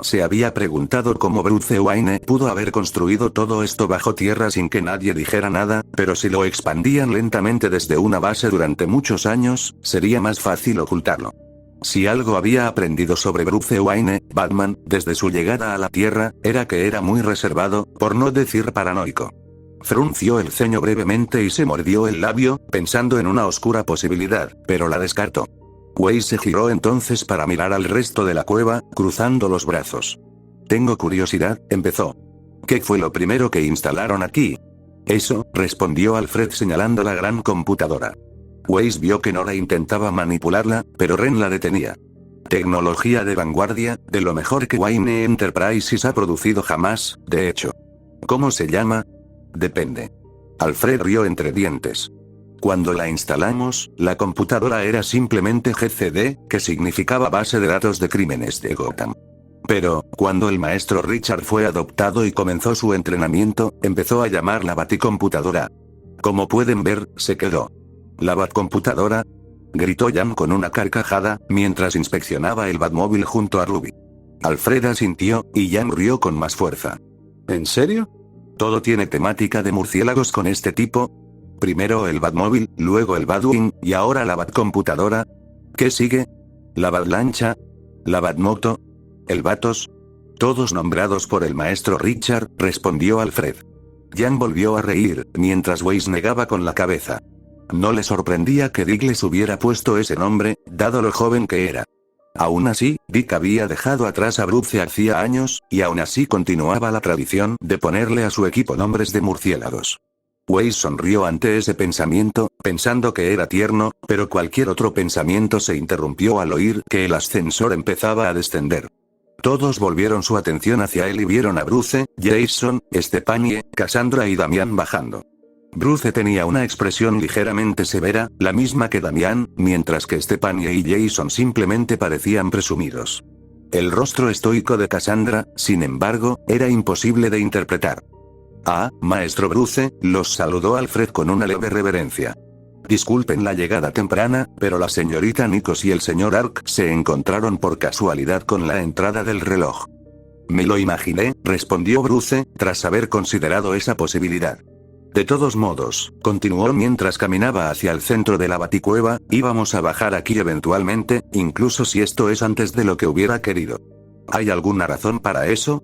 Se había preguntado cómo Bruce Wayne pudo haber construido todo esto bajo tierra sin que nadie dijera nada, pero si lo expandían lentamente desde una base durante muchos años, sería más fácil ocultarlo. Si algo había aprendido sobre Bruce Wayne, Batman, desde su llegada a la Tierra, era que era muy reservado, por no decir paranoico. Frunció el ceño brevemente y se mordió el labio, pensando en una oscura posibilidad, pero la descartó. Wade se giró entonces para mirar al resto de la cueva, cruzando los brazos. Tengo curiosidad, empezó. ¿Qué fue lo primero que instalaron aquí? Eso, respondió Alfred señalando la gran computadora. Wade vio que Nora intentaba manipularla, pero Ren la detenía. Tecnología de vanguardia, de lo mejor que Wayne Enterprises ha producido jamás, de hecho. ¿Cómo se llama? Depende. Alfred rió entre dientes. Cuando la instalamos, la computadora era simplemente GCD, que significaba Base de Datos de Crímenes de Gotham. Pero, cuando el maestro Richard fue adoptado y comenzó su entrenamiento, empezó a llamar la Baticomputadora. Como pueden ver, se quedó. ¿La Batcomputadora? Gritó Jan con una carcajada, mientras inspeccionaba el Batmóvil junto a Ruby. Alfred asintió, y Jan rió con más fuerza. ¿En serio? ¿Todo tiene temática de murciélagos con este tipo? Primero el Batmóvil, luego el Batwing, y ahora la Batcomputadora. ¿Qué sigue? ¿La Batlancha? ¿La Batmoto? ¿El Batos? Todos nombrados por el maestro Richard, respondió Alfred. Jan volvió a reír, mientras Weiss negaba con la cabeza. No le sorprendía que Dick les hubiera puesto ese nombre, dado lo joven que era. Aún así, Dick había dejado atrás a Bruce hacía años, y aún así continuaba la tradición de ponerle a su equipo nombres de murciélagos. Weiss sonrió ante ese pensamiento, pensando que era tierno, pero cualquier otro pensamiento se interrumpió al oír que el ascensor empezaba a descender. Todos volvieron su atención hacia él y vieron a Bruce, Jason, Stephanie, Cassandra y Damián bajando. Bruce tenía una expresión ligeramente severa, la misma que Damián, mientras que Stephanie y Jason simplemente parecían presumidos. El rostro estoico de Cassandra, sin embargo, era imposible de interpretar. Ah, maestro Bruce, los saludó Alfred con una leve reverencia. Disculpen la llegada temprana, pero la señorita Nikos y el señor Ark se encontraron por casualidad con la entrada del reloj. Me lo imaginé, respondió Bruce, tras haber considerado esa posibilidad. De todos modos, continuó mientras caminaba hacia el centro de la Baticueva, íbamos a bajar aquí eventualmente, incluso si esto es antes de lo que hubiera querido. ¿Hay alguna razón para eso?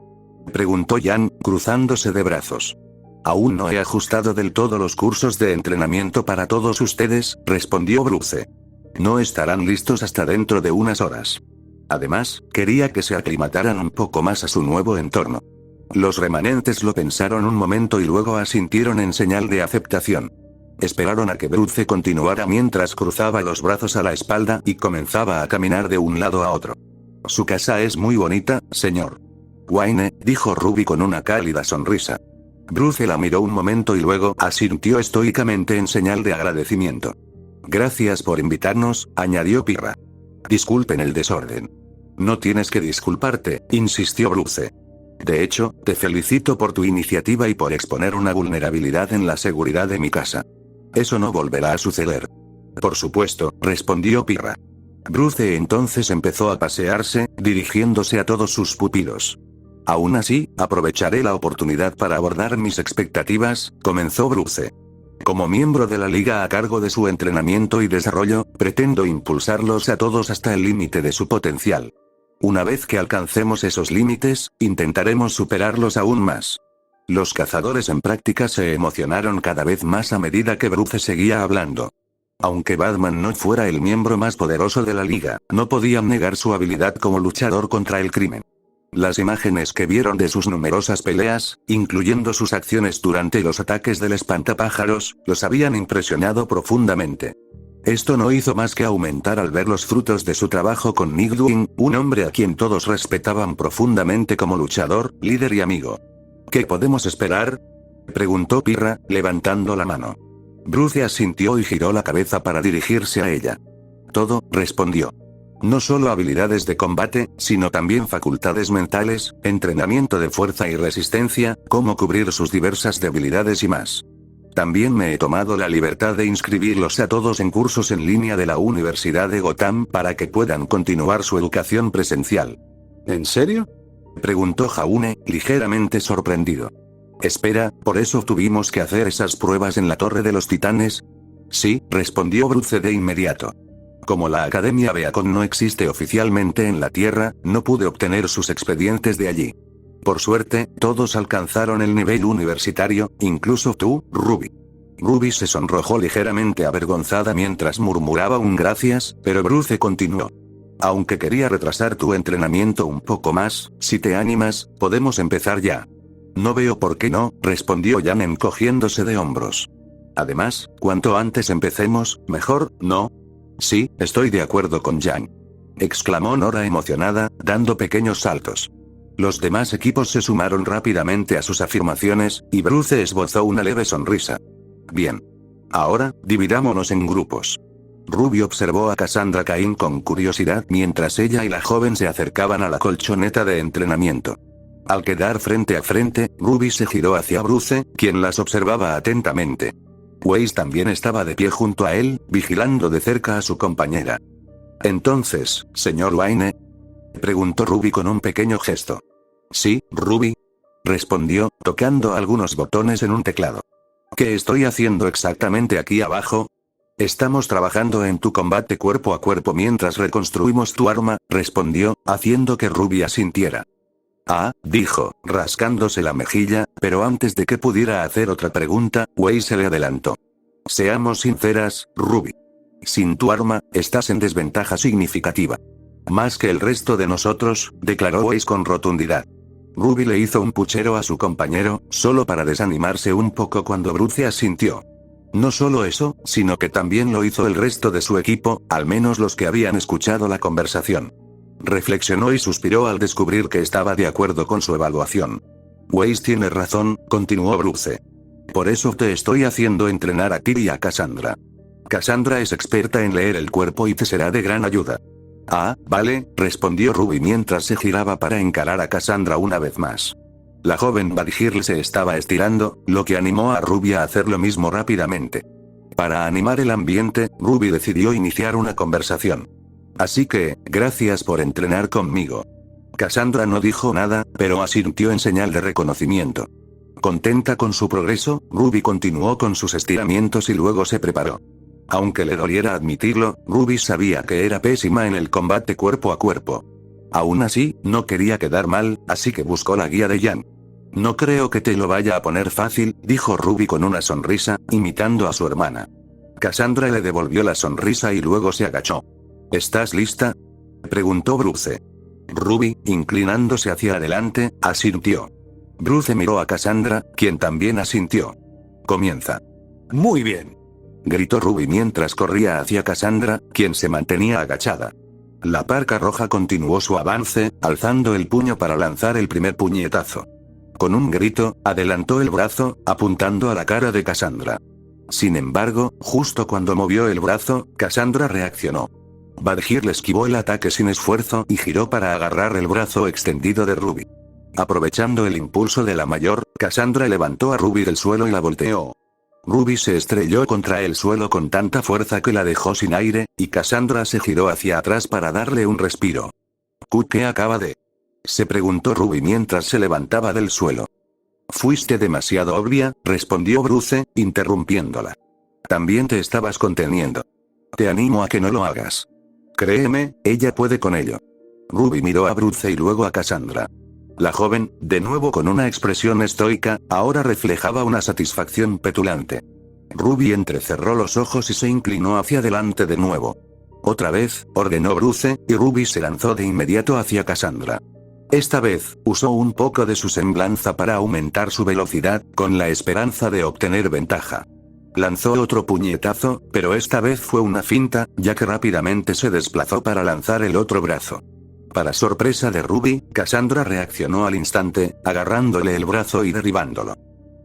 Preguntó Jan, cruzándose de brazos. Aún no he ajustado del todo los cursos de entrenamiento para todos ustedes, respondió Bruce. No estarán listos hasta dentro de unas horas. Además, quería que se aclimataran un poco más a su nuevo entorno. Los remanentes lo pensaron un momento y luego asintieron en señal de aceptación. Esperaron a que Bruce continuara mientras cruzaba los brazos a la espalda y comenzaba a caminar de un lado a otro. Su casa es muy bonita, señor Wayne, dijo Ruby con una cálida sonrisa. Bruce la miró un momento y luego asintió estoicamente en señal de agradecimiento. Gracias por invitarnos, añadió Pirra. Disculpen el desorden. No tienes que disculparte, insistió Bruce. De hecho, te felicito por tu iniciativa y por exponer una vulnerabilidad en la seguridad de mi casa. Eso no volverá a suceder. Por supuesto, respondió Pirra. Bruce entonces empezó a pasearse, dirigiéndose a todos sus pupilos. Aún así, aprovecharé la oportunidad para abordar mis expectativas, comenzó Bruce. Como miembro de la liga a cargo de su entrenamiento y desarrollo, pretendo impulsarlos a todos hasta el límite de su potencial. Una vez que alcancemos esos límites, intentaremos superarlos aún más. Los cazadores en práctica se emocionaron cada vez más a medida que Bruce seguía hablando. Aunque Batman no fuera el miembro más poderoso de la liga, no podían negar su habilidad como luchador contra el crimen. Las imágenes que vieron de sus numerosas peleas, incluyendo sus acciones durante los ataques del espantapájaros, los habían impresionado profundamente. Esto no hizo más que aumentar al ver los frutos de su trabajo con Nightwing, un hombre a quien todos respetaban profundamente como luchador, líder y amigo. ¿Qué podemos esperar?, preguntó Pirra, levantando la mano. Bruce asintió y giró la cabeza para dirigirse a ella. Todo, respondió. No solo habilidades de combate, sino también facultades mentales, entrenamiento de fuerza y resistencia, cómo cubrir sus diversas debilidades y más. También me he tomado la libertad de inscribirlos a todos en cursos en línea de la Universidad de Gotham para que puedan continuar su educación presencial. ¿En serio?, preguntó Jaune, ligeramente sorprendido. Espera, ¿por eso tuvimos que hacer esas pruebas en la Torre de los Titanes? Sí, respondió Bruce de inmediato. Como la Academia Beacon no existe oficialmente en la Tierra, no pude obtener sus expedientes de allí. Por suerte, todos alcanzaron el nivel universitario, incluso tú, Ruby. Ruby se sonrojó ligeramente avergonzada mientras murmuraba un gracias, pero Bruce continuó. Aunque quería retrasar tu entrenamiento un poco más, si te animas, podemos empezar ya. No veo por qué no, respondió Jan encogiéndose de hombros. Además, cuanto antes empecemos, mejor, ¿no? Sí, estoy de acuerdo con Jan. Exclamó Nora emocionada, dando pequeños saltos. Los demás equipos se sumaron rápidamente a sus afirmaciones, y Bruce esbozó una leve sonrisa. Bien. Ahora, dividámonos en grupos. Ruby observó a Cassandra Cain con curiosidad mientras ella y la joven se acercaban a la colchoneta de entrenamiento. Al quedar frente a frente, Ruby se giró hacia Bruce, quien las observaba atentamente. Weiss también estaba de pie junto a él, vigilando de cerca a su compañera. Entonces, señor Wayne, preguntó Ruby con un pequeño gesto. Sí, Ruby, respondió, tocando algunos botones en un teclado. ¿Qué estoy haciendo exactamente aquí abajo? Estamos trabajando en tu combate cuerpo a cuerpo mientras reconstruimos tu arma, respondió, haciendo que Ruby asintiera. Ah, dijo, rascándose la mejilla, pero antes de que pudiera hacer otra pregunta, Weiss se le adelantó. Seamos sinceras, Ruby. Sin tu arma, estás en desventaja significativa. Más que el resto de nosotros, declaró Weiss con rotundidad. Ruby le hizo un puchero a su compañero, solo para desanimarse un poco cuando Bruce asintió. No solo eso, sino que también lo hizo el resto de su equipo, al menos los que habían escuchado la conversación. Reflexionó y suspiró al descubrir que estaba de acuerdo con su evaluación. Weiss tiene razón, continuó Bruce. Por eso te estoy haciendo entrenar a ti y a Cassandra. Cassandra es experta en leer el cuerpo y te será de gran ayuda. Ah, vale, respondió Ruby mientras se giraba para encarar a Cassandra una vez más. La joven Badgirl se estaba estirando, lo que animó a Ruby a hacer lo mismo rápidamente. Para animar el ambiente, Ruby decidió iniciar una conversación. Así que, gracias por entrenar conmigo. Cassandra no dijo nada, pero asintió en señal de reconocimiento. Contenta con su progreso, Ruby continuó con sus estiramientos y luego se preparó. Aunque le doliera admitirlo, Ruby sabía que era pésima en el combate cuerpo a cuerpo. Aún así, no quería quedar mal, así que buscó la guía de Jan. No creo que te lo vaya a poner fácil, dijo Ruby con una sonrisa, imitando a su hermana. Cassandra le devolvió la sonrisa y luego se agachó. ¿Estás lista?, preguntó Bruce. Ruby, inclinándose hacia adelante, asintió. Bruce miró a Cassandra, quien también asintió. Comienza. Muy bien, gritó Ruby mientras corría hacia Cassandra, quien se mantenía agachada. La parca roja continuó su avance, alzando el puño para lanzar el primer puñetazo. Con un grito, adelantó el brazo, apuntando a la cara de Cassandra. Sin embargo, justo cuando movió el brazo, Cassandra reaccionó. Badgirl esquivó el ataque sin esfuerzo y giró para agarrar el brazo extendido de Ruby. Aprovechando el impulso de la mayor, Cassandra levantó a Ruby del suelo y la volteó. Ruby se estrelló contra el suelo con tanta fuerza que la dejó sin aire, y Cassandra se giró hacia atrás para darle un respiro. ¿Qué acaba de?, se preguntó Ruby mientras se levantaba del suelo. Fuiste demasiado obvia, respondió Bruce, interrumpiéndola. También te estabas conteniendo. Te animo a que no lo hagas. Créeme, ella puede con ello. Ruby miró a Bruce y luego a Cassandra. La joven, de nuevo con una expresión estoica, ahora reflejaba una satisfacción petulante. Ruby entrecerró los ojos y se inclinó hacia adelante de nuevo. Otra vez, ordenó Bruce, y Ruby se lanzó de inmediato hacia Cassandra. Esta vez, usó un poco de su semblanza para aumentar su velocidad, con la esperanza de obtener ventaja. Lanzó otro puñetazo, pero esta vez fue una finta, ya que rápidamente se desplazó para lanzar el otro brazo. Para sorpresa de Ruby, Cassandra reaccionó al instante, agarrándole el brazo y derribándolo.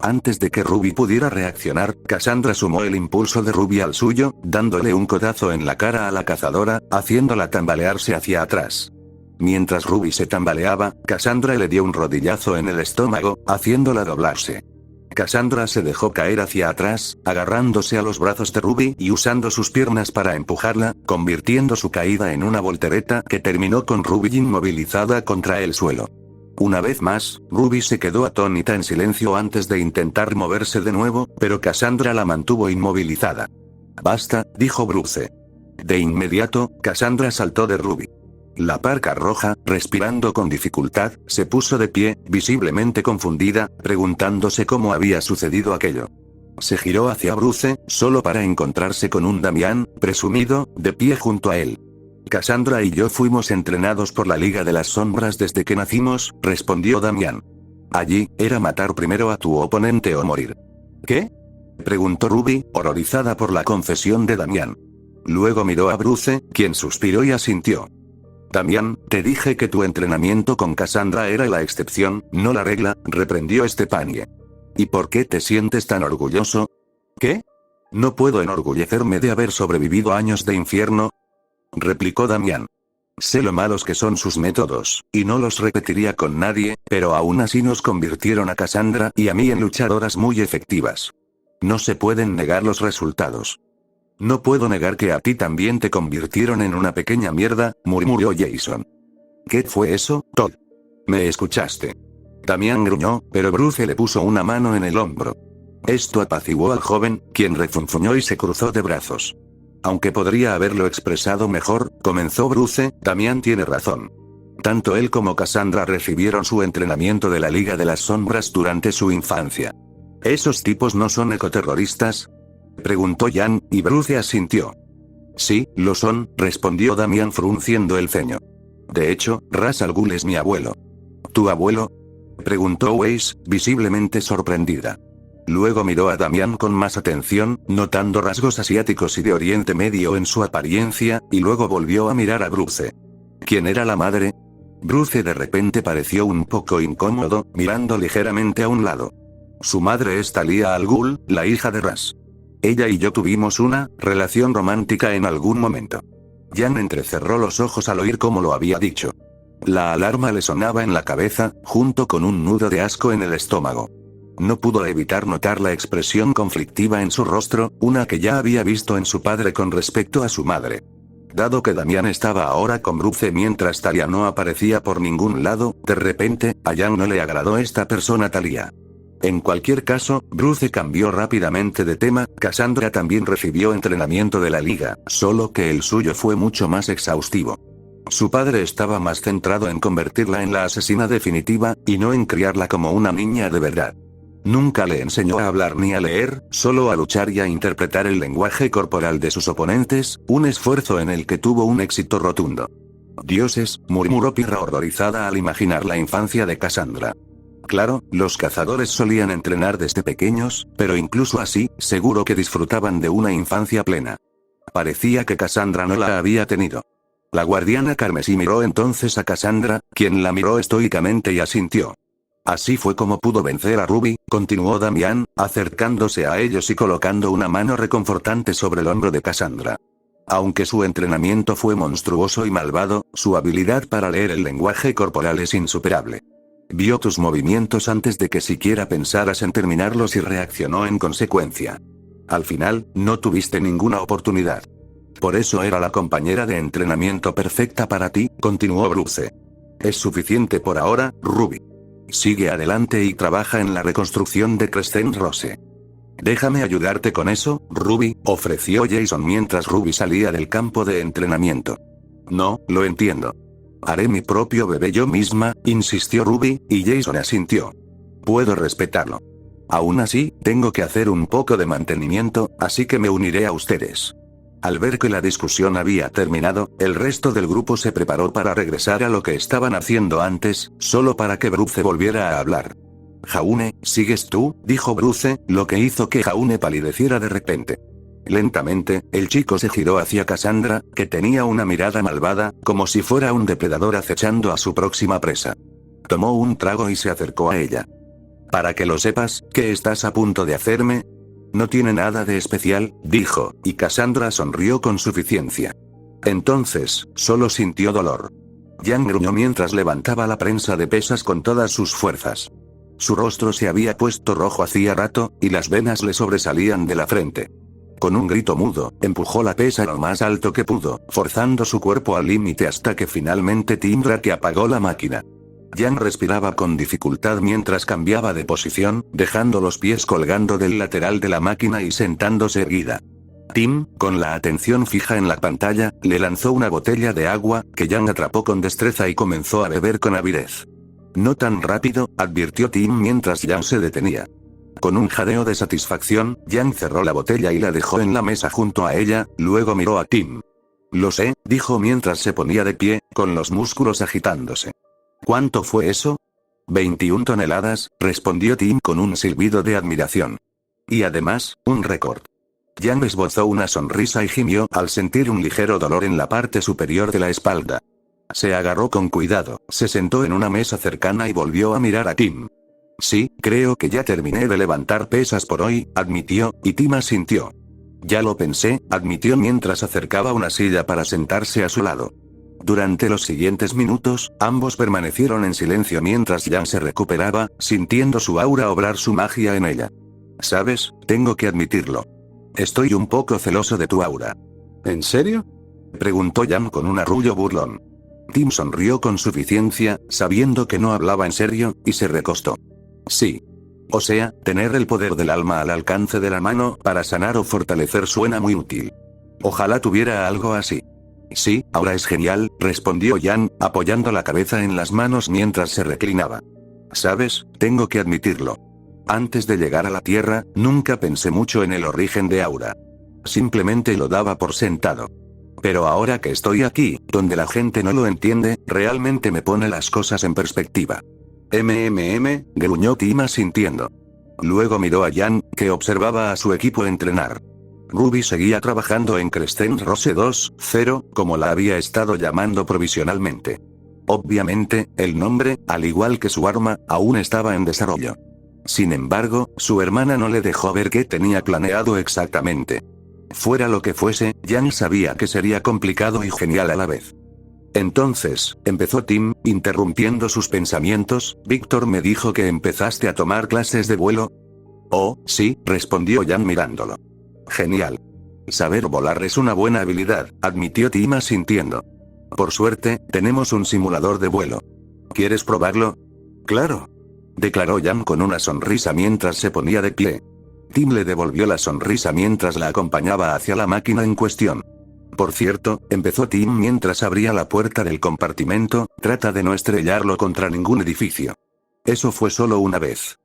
Antes de que Ruby pudiera reaccionar, Cassandra sumó el impulso de Ruby al suyo, dándole un codazo en la cara a la cazadora, haciéndola tambalearse hacia atrás. Mientras Ruby se tambaleaba, Cassandra le dio un rodillazo en el estómago, haciéndola doblarse. Cassandra se dejó caer hacia atrás, agarrándose a los brazos de Ruby y usando sus piernas para empujarla, convirtiendo su caída en una voltereta que terminó con Ruby inmovilizada contra el suelo. Una vez más, Ruby se quedó atónita en silencio antes de intentar moverse de nuevo, pero Cassandra la mantuvo inmovilizada. Basta, dijo Bruce. De inmediato, Cassandra saltó de Ruby. La parca roja, respirando con dificultad, se puso de pie, visiblemente confundida, preguntándose cómo había sucedido aquello. Se giró hacia Bruce, solo para encontrarse con un Damián, presumido, de pie junto a él. Cassandra y yo fuimos entrenados por la Liga de las Sombras desde que nacimos, respondió Damián. Allí, era matar primero a tu oponente o morir. ¿Qué? Preguntó Ruby, horrorizada por la confesión de Damián. Luego miró a Bruce, quien suspiró y asintió. Damián, te dije que tu entrenamiento con Cassandra era la excepción, no la regla, reprendió Stepanie. ¿Y por qué te sientes tan orgulloso? ¿Qué? No puedo enorgullecerme de haber sobrevivido años de infierno, replicó Damián. Sé lo malos que son sus métodos, y no los repetiría con nadie, pero aún así nos convirtieron a Cassandra y a mí en luchadoras muy efectivas. No se pueden negar los resultados. No puedo negar que a ti también te convirtieron en una pequeña mierda, murmuró Jason. ¿Qué fue eso, Todd? ¿Me escuchaste? Damián gruñó, pero Bruce le puso una mano en el hombro. Esto apaciguó al joven, quien refunfuñó y se cruzó de brazos. Aunque podría haberlo expresado mejor, comenzó Bruce, Damián tiene razón. Tanto él como Cassandra recibieron su entrenamiento de la Liga de las Sombras durante su infancia. ¿Esos tipos no son ecoterroristas?, preguntó Jan, y Bruce asintió. Sí, lo son, respondió Damián frunciendo el ceño. De hecho, Ras Al Ghul es mi abuelo. ¿Tu abuelo?, preguntó Weiss, visiblemente sorprendida. Luego miró a Damián con más atención, notando rasgos asiáticos y de Oriente Medio en su apariencia, y luego volvió a mirar a Bruce. ¿Quién era la madre? Bruce de repente pareció un poco incómodo, mirando ligeramente a un lado. Su madre es Talia Al Ghul, la hija de Ras. Ella y yo tuvimos una relación romántica en algún momento. Jan entrecerró los ojos al oír cómo lo había dicho. La alarma le sonaba en la cabeza, junto con un nudo de asco en el estómago. No pudo evitar notar la expresión conflictiva en su rostro, una que ya había visto en su padre con respecto a su madre. Dado que Damián estaba ahora con Bruce mientras Talia no aparecía por ningún lado, de repente, a Jan no le agradó esta persona Talia. En cualquier caso, Bruce cambió rápidamente de tema. Cassandra también recibió entrenamiento de la liga, solo que el suyo fue mucho más exhaustivo. Su padre estaba más centrado en convertirla en la asesina definitiva, y no en criarla como una niña de verdad. Nunca le enseñó a hablar ni a leer, solo a luchar y a interpretar el lenguaje corporal de sus oponentes, un esfuerzo en el que tuvo un éxito rotundo. Dioses, murmuró Pirra horrorizada al imaginar la infancia de Cassandra. Claro, los cazadores solían entrenar desde pequeños, pero incluso así, seguro que disfrutaban de una infancia plena. Parecía que Cassandra no la había tenido. La guardiana carmesí miró entonces a Cassandra, quien la miró estoicamente y asintió. Así fue como pudo vencer a Ruby, continuó Damián, acercándose a ellos y colocando una mano reconfortante sobre el hombro de Cassandra. Aunque su entrenamiento fue monstruoso y malvado, su habilidad para leer el lenguaje corporal es insuperable. Vio tus movimientos antes de que siquiera pensaras en terminarlos y reaccionó en consecuencia. Al final, no tuviste ninguna oportunidad. Por eso era la compañera de entrenamiento perfecta para ti, continuó Bruce. Es suficiente por ahora, Ruby. Sigue adelante y trabaja en la reconstrucción de Crescent Rose. Déjame ayudarte con eso, Ruby, ofreció Jason mientras Ruby salía del campo de entrenamiento. No, lo entiendo. Haré mi propio bebé yo misma, insistió Ruby, y Jason asintió. Puedo respetarlo. Aún así, tengo que hacer un poco de mantenimiento, así que me uniré a ustedes. Al ver que la discusión había terminado, el resto del grupo se preparó para regresar a lo que estaban haciendo antes, solo para que Bruce volviera a hablar. Jaune, ¿sigues tú?, dijo Bruce, lo que hizo que Jaune palideciera de repente. Lentamente, el chico se giró hacia Cassandra, que tenía una mirada malvada, como si fuera un depredador acechando a su próxima presa. Tomó un trago y se acercó a ella. Para que lo sepas, ¿qué estás a punto de hacerme? No tiene nada de especial, dijo, y Cassandra sonrió con suficiencia. Entonces, solo sintió dolor. Jan gruñó mientras levantaba la prensa de pesas con todas sus fuerzas. Su rostro se había puesto rojo hacía rato, y las venas le sobresalían de la frente. Con un grito mudo, empujó la pesa lo más alto que pudo, forzando su cuerpo al límite hasta que finalmente timbra que apagó la máquina. Jan respiraba con dificultad mientras cambiaba de posición, dejando los pies colgando del lateral de la máquina y sentándose erguida. Tim, con la atención fija en la pantalla, le lanzó una botella de agua, que Yang atrapó con destreza y comenzó a beber con avidez. No tan rápido, advirtió Tim mientras Yang se detenía. Con un jadeo de satisfacción, Yang cerró la botella y la dejó en la mesa junto a ella, luego miró a Tim. Lo sé, dijo mientras se ponía de pie, con los músculos agitándose. ¿Cuánto fue eso? 21 toneladas, respondió Tim con un silbido de admiración. Y además, un récord. Yang esbozó una sonrisa y gimió al sentir un ligero dolor en la parte superior de la espalda. Se agarró con cuidado, se sentó en una mesa cercana y volvió a mirar a Tim. Sí, creo que ya terminé de levantar pesas por hoy, admitió, y Tim asintió. Ya lo pensé, admitió mientras acercaba una silla para sentarse a su lado. Durante los siguientes minutos, ambos permanecieron en silencio mientras Yang se recuperaba, sintiendo su aura obrar su magia en ella. ¿Sabes? Tengo que admitirlo. Estoy un poco celoso de tu aura. ¿En serio? Preguntó Yang con un arrullo burlón. Tim sonrió con suficiencia, sabiendo que no hablaba en serio, y se recostó. Sí. O sea, tener el poder del alma al alcance de la mano para sanar o fortalecer suena muy útil. Ojalá tuviera algo así. Sí, ahora es genial, respondió Yang, apoyando la cabeza en las manos mientras se reclinaba. ¿Sabes? Tengo que admitirlo. Antes de llegar a la Tierra, nunca pensé mucho en el origen de Aura. Simplemente lo daba por sentado. Pero ahora que estoy aquí, donde la gente no lo entiende, realmente me pone las cosas en perspectiva. Gruñó Tim asintiendo. Luego miró a Yang, que observaba a su equipo entrenar. Ruby seguía trabajando en Crescent Rose 2.0, como la había estado llamando provisionalmente. Obviamente, el nombre, al igual que su arma, aún estaba en desarrollo. Sin embargo, su hermana no le dejó ver qué tenía planeado exactamente. Fuera lo que fuese, Yang sabía que sería complicado y genial a la vez. Entonces, empezó Tim, interrumpiendo sus pensamientos. Víctor me dijo que empezaste a tomar clases de vuelo. Oh, sí, respondió Yang mirándolo. Genial. Saber volar es una buena habilidad, admitió Tim asintiendo. Por suerte, tenemos un simulador de vuelo. ¿Quieres probarlo? Claro. Declaró Yang con una sonrisa mientras se ponía de pie. Tim le devolvió la sonrisa mientras la acompañaba hacia la máquina en cuestión. Por cierto, empezó Tim mientras abría la puerta del compartimento, trata de no estrellarlo contra ningún edificio. Eso fue solo una vez.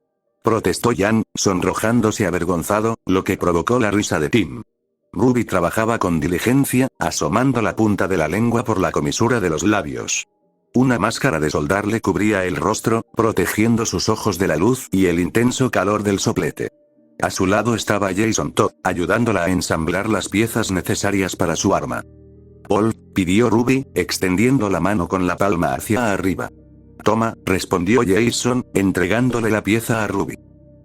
Protestó Yang, sonrojándose avergonzado, lo que provocó la risa de Tim. Ruby trabajaba con diligencia, asomando la punta de la lengua por la comisura de los labios. Una máscara de soldar le cubría el rostro, protegiendo sus ojos de la luz y el intenso calor del soplete. A su lado estaba Jason Todd, ayudándola a ensamblar las piezas necesarias para su arma. Paul, pidió Ruby, extendiendo la mano con la palma hacia arriba. Toma, respondió Jason, entregándole la pieza a Ruby.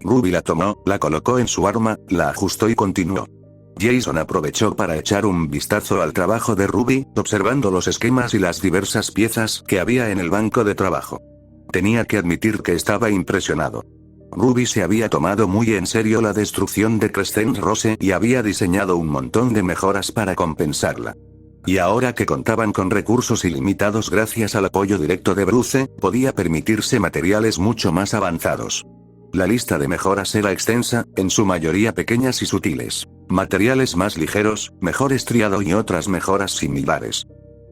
Ruby la tomó, la colocó en su arma, la ajustó y continuó. Jason aprovechó para echar un vistazo al trabajo de Ruby, observando los esquemas y las diversas piezas que había en el banco de trabajo. Tenía que admitir que estaba impresionado. Ruby se había tomado muy en serio la destrucción de Crescent Rose y había diseñado un montón de mejoras para compensarla. Y ahora que contaban con recursos ilimitados gracias al apoyo directo de Bruce, podía permitirse materiales mucho más avanzados. La lista de mejoras era extensa, en su mayoría pequeñas y sutiles. Materiales más ligeros, mejor estriado y otras mejoras similares.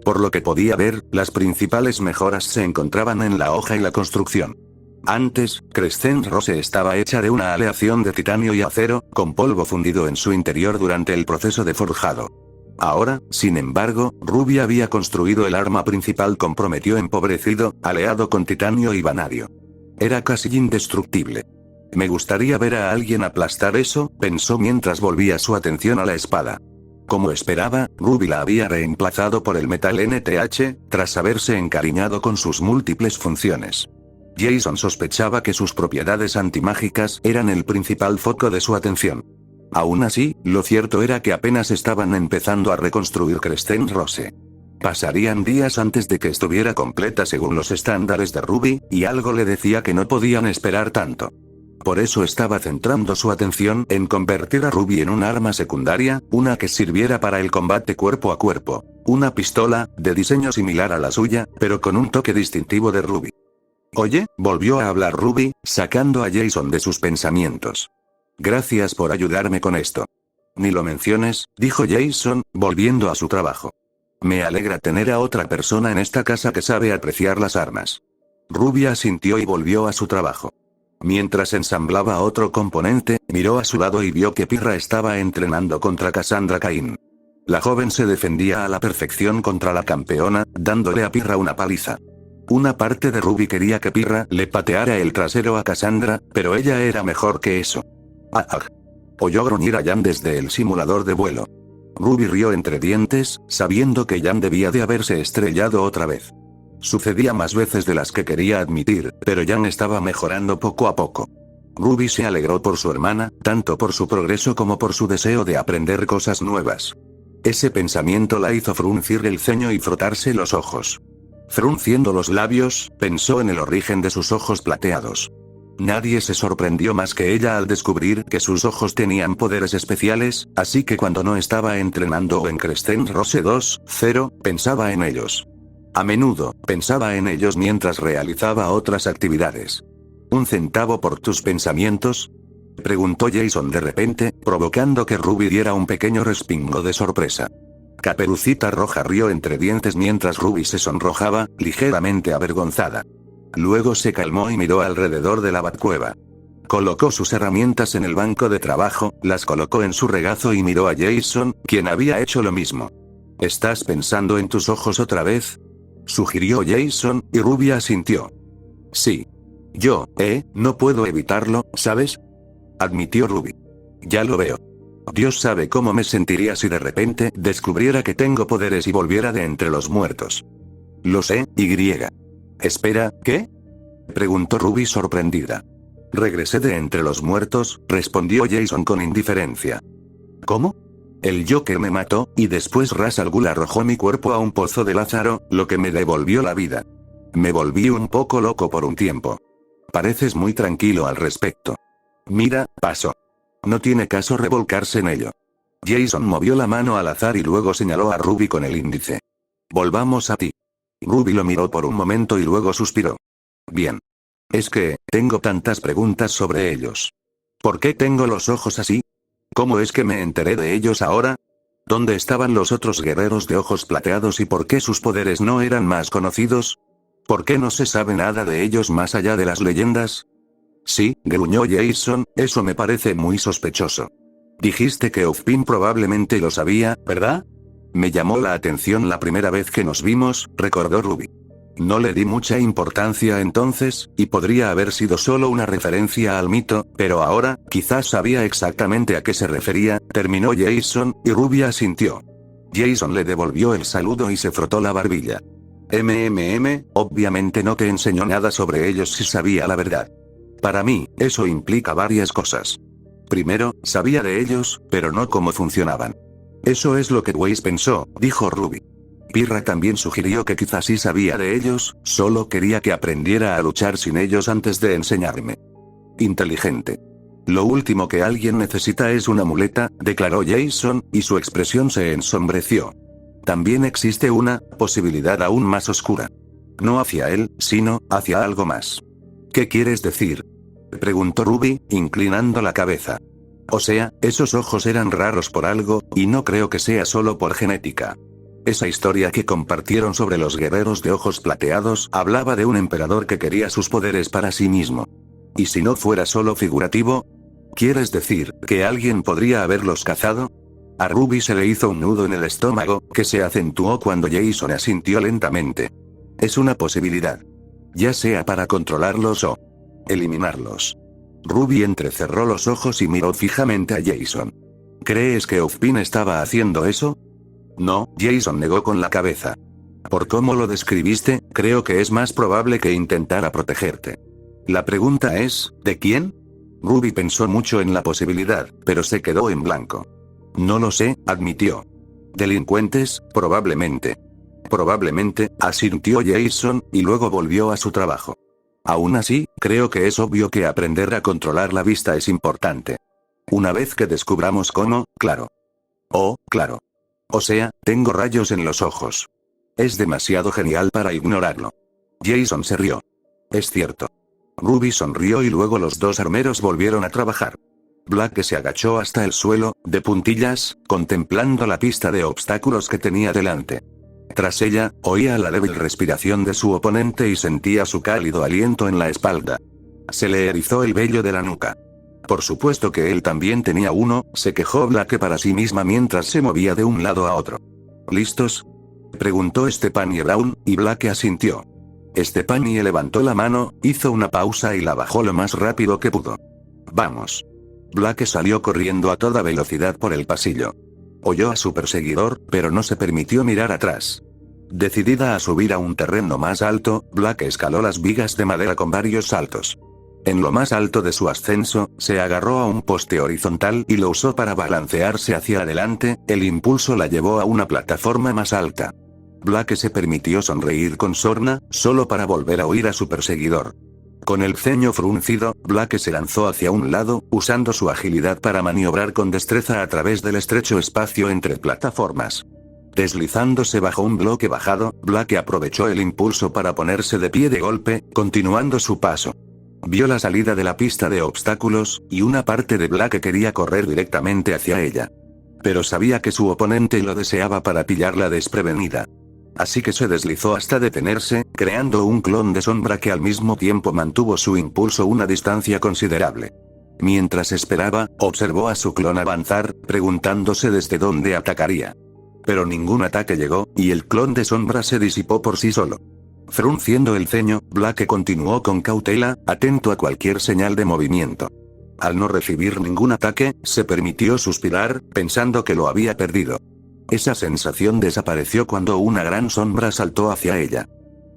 Por lo que podía ver, las principales mejoras se encontraban en la hoja y la construcción. Antes, Crescent Rose estaba hecha de una aleación de titanio y acero, con polvo fundido en su interior durante el proceso de forjado. Ahora, sin embargo, Ruby había construido el arma principal con prometio empobrecido, aleado con titanio y vanadio. Era casi indestructible. Me gustaría ver a alguien aplastar eso, pensó mientras volvía su atención a la espada. Como esperaba, Ruby la había reemplazado por el metal NTH, tras haberse encariñado con sus múltiples funciones. Jason sospechaba que sus propiedades antimágicas eran el principal foco de su atención. Aún así, lo cierto era que apenas estaban empezando a reconstruir Crescent Rose. Pasarían días antes de que estuviera completa según los estándares de Ruby, y algo le decía que no podían esperar tanto. Por eso estaba centrando su atención en convertir a Ruby en un arma secundaria, una que sirviera para el combate cuerpo a cuerpo. Una pistola, de diseño similar a la suya, pero con un toque distintivo de Ruby. Oye, volvió a hablar Ruby, sacando a Jason de sus pensamientos. Gracias por ayudarme con esto. Ni lo menciones, dijo Jason, volviendo a su trabajo. Me alegra tener a otra persona en esta casa que sabe apreciar las armas. Ruby asintió y volvió a su trabajo. Mientras ensamblaba otro componente, miró a su lado y vio que Pirra estaba entrenando contra Cassandra Cain. La joven se defendía a la perfección contra la campeona, dándole a Pirra una paliza. Una parte de Ruby quería que Pirra le pateara el trasero a Cassandra, pero ella era mejor que eso. Oyó gruñir a Jan desde el simulador de vuelo. Ruby rió entre dientes, sabiendo que Jan debía de haberse estrellado otra vez. Sucedía más veces de las que quería admitir, pero Jan estaba mejorando poco a poco. Ruby se alegró por su hermana, tanto por su progreso como por su deseo de aprender cosas nuevas. Ese pensamiento la hizo fruncir el ceño y frotarse los ojos. Frunciendo los labios, pensó en el origen de sus ojos plateados. Nadie se sorprendió más que ella al descubrir que sus ojos tenían poderes especiales, así que cuando no estaba entrenando en Crescent Rose 2.0, pensaba en ellos. A menudo, pensaba en ellos mientras realizaba otras actividades. ¿Un centavo por tus pensamientos?, preguntó Jason de repente, provocando que Ruby diera un pequeño respingo de sorpresa. Caperucita Roja rió entre dientes mientras Ruby se sonrojaba, ligeramente avergonzada. Luego se calmó y miró alrededor de la Batcueva. Colocó sus herramientas en el banco de trabajo, las colocó en su regazo y miró a Jason, quien había hecho lo mismo. ¿Estás pensando en tus ojos otra vez?, sugirió Jason, y Ruby asintió. Sí. No puedo evitarlo, ¿sabes?, admitió Ruby. Ya lo veo. Dios sabe cómo me sentiría si de repente descubriera que tengo poderes y volviera de entre los muertos. Lo sé, Espera, ¿qué?, preguntó Ruby sorprendida. Regresé de entre los muertos, respondió Jason con indiferencia. ¿Cómo? El Joker me mató, y después Ra's al Ghul arrojó mi cuerpo a un pozo de Lázaro, lo que me devolvió la vida. Me volví un poco loco por un tiempo. Pareces muy tranquilo al respecto. Mira, pasó. No tiene caso revolcarse en ello. Jason movió la mano al azar y luego señaló a Ruby con el índice. Volvamos a ti. Ruby lo miró por un momento y luego suspiró. Bien. Es que, tengo tantas preguntas sobre ellos. ¿Por qué tengo los ojos así? ¿Cómo es que me enteré de ellos ahora? ¿Dónde estaban los otros guerreros de ojos plateados y por qué sus poderes no eran más conocidos? ¿Por qué no se sabe nada de ellos más allá de las leyendas? Sí, gruñó Jason, eso me parece muy sospechoso. Dijiste que Ozpin probablemente lo sabía, ¿verdad? Me llamó la atención la primera vez que nos vimos, recordó Ruby. No le di mucha importancia entonces, y podría haber sido solo una referencia al mito, pero ahora, quizás sabía exactamente a qué se refería, terminó Jason, y Ruby asintió. Jason le devolvió el saludo y se frotó la barbilla. Obviamente no te enseñó nada sobre ellos si sabía la verdad. Para mí, eso implica varias cosas. Primero, sabía de ellos, pero no cómo funcionaban. Eso es lo que Weiss pensó, dijo Ruby. Pirra también sugirió que quizás sí sabía de ellos, solo quería que aprendiera a luchar sin ellos antes de enseñarme. Inteligente. Lo último que alguien necesita es una muleta, declaró Jason, y su expresión se ensombreció. También existe una posibilidad aún más oscura. No hacia él, sino hacia algo más. ¿Qué quieres decir?, preguntó Ruby, inclinando la cabeza. O sea, esos ojos eran raros por algo, y no creo que sea solo por genética. Esa historia que compartieron sobre los guerreros de ojos plateados hablaba de un emperador que quería sus poderes para sí mismo. ¿Y si no fuera solo figurativo? ¿Quieres decir que alguien podría haberlos cazado? A Ruby se le hizo un nudo en el estómago, que se acentuó cuando Jason asintió lentamente. Es una posibilidad. Ya sea para controlarlos o eliminarlos. Ruby entrecerró los ojos y miró fijamente a Jason. ¿Crees que Ozpin estaba haciendo eso? No, Jason negó con la cabeza. Por cómo lo describiste, creo que es más probable que intentara protegerte. La pregunta es, ¿de quién? Ruby pensó mucho en la posibilidad, pero se quedó en blanco. No lo sé, admitió. Delincuentes, probablemente. Probablemente, asintió Jason, y luego volvió a su trabajo. Aún así, creo que es obvio que aprender a controlar la vista es importante. Una vez que descubramos cómo, claro. Oh, claro. O sea, tengo rayos en los ojos. Es demasiado genial para ignorarlo. Jason se rió. Es cierto. Ruby sonrió y luego los dos armeros volvieron a trabajar. Blake se agachó hasta el suelo, de puntillas, contemplando la pista de obstáculos que tenía delante. Tras ella, oía la débil respiración de su oponente y sentía su cálido aliento en la espalda. Se le erizó el vello de la nuca. Por supuesto que él también tenía uno, se quejó Blake para sí misma mientras se movía de un lado a otro. ¿Listos?, preguntó Stephanie Brown, y Blake asintió. Stephanie levantó la mano, hizo una pausa y la bajó lo más rápido que pudo. Vamos. Blake salió corriendo a toda velocidad por el pasillo. Oyó a su perseguidor, pero no se permitió mirar atrás. Decidida a subir a un terreno más alto, Blake escaló las vigas de madera con varios saltos. En lo más alto de su ascenso, se agarró a un poste horizontal y lo usó para balancearse hacia adelante, el impulso la llevó a una plataforma más alta. Blake se permitió sonreír con sorna, solo para volver a oír a su perseguidor. Con el ceño fruncido, Blake se lanzó hacia un lado, usando su agilidad para maniobrar con destreza a través del estrecho espacio entre plataformas. Deslizándose bajo un bloque bajado, Blake aprovechó el impulso para ponerse de pie de golpe, continuando su paso. Vio la salida de la pista de obstáculos, y una parte de Blake quería correr directamente hacia ella. Pero sabía que su oponente lo deseaba para pillarla desprevenida. Así que se deslizó hasta detenerse, creando un clon de sombra que al mismo tiempo mantuvo su impulso una distancia considerable. Mientras esperaba, observó a su clon avanzar, preguntándose desde dónde atacaría. Pero ningún ataque llegó, y el clon de sombra se disipó por sí solo. Frunciendo el ceño, Blake continuó con cautela, atento a cualquier señal de movimiento. Al no recibir ningún ataque, se permitió suspirar, pensando que lo había perdido. Esa sensación desapareció cuando una gran sombra saltó hacia ella.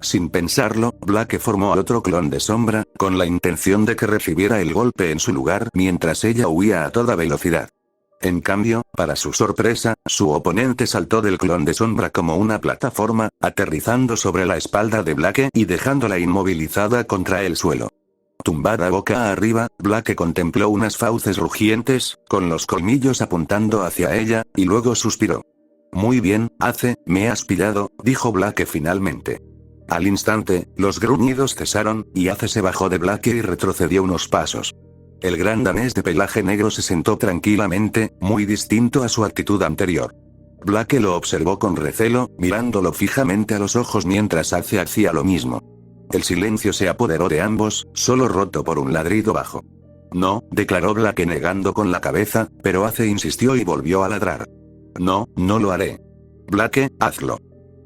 Sin pensarlo, Blake formó otro clon de sombra, con la intención de que recibiera el golpe en su lugar mientras ella huía a toda velocidad. En cambio, para su sorpresa, su oponente saltó del clon de sombra como una plataforma, aterrizando sobre la espalda de Blake y dejándola inmovilizada contra el suelo. Tumbada boca arriba, Blake contempló unas fauces rugientes, con los colmillos apuntando hacia ella, y luego suspiró. Muy bien, Ace, me has pillado, dijo Blake finalmente. Al instante, los gruñidos cesaron, y Ace se bajó de Blake y retrocedió unos pasos. El gran danés de pelaje negro se sentó tranquilamente, muy distinto a su actitud anterior. Blake lo observó con recelo, mirándolo fijamente a los ojos mientras Ace hacía lo mismo. El silencio se apoderó de ambos, solo roto por un ladrido bajo. No, declaró Blake negando con la cabeza, pero Ace insistió y volvió a ladrar. No, no lo haré. Blake, hazlo.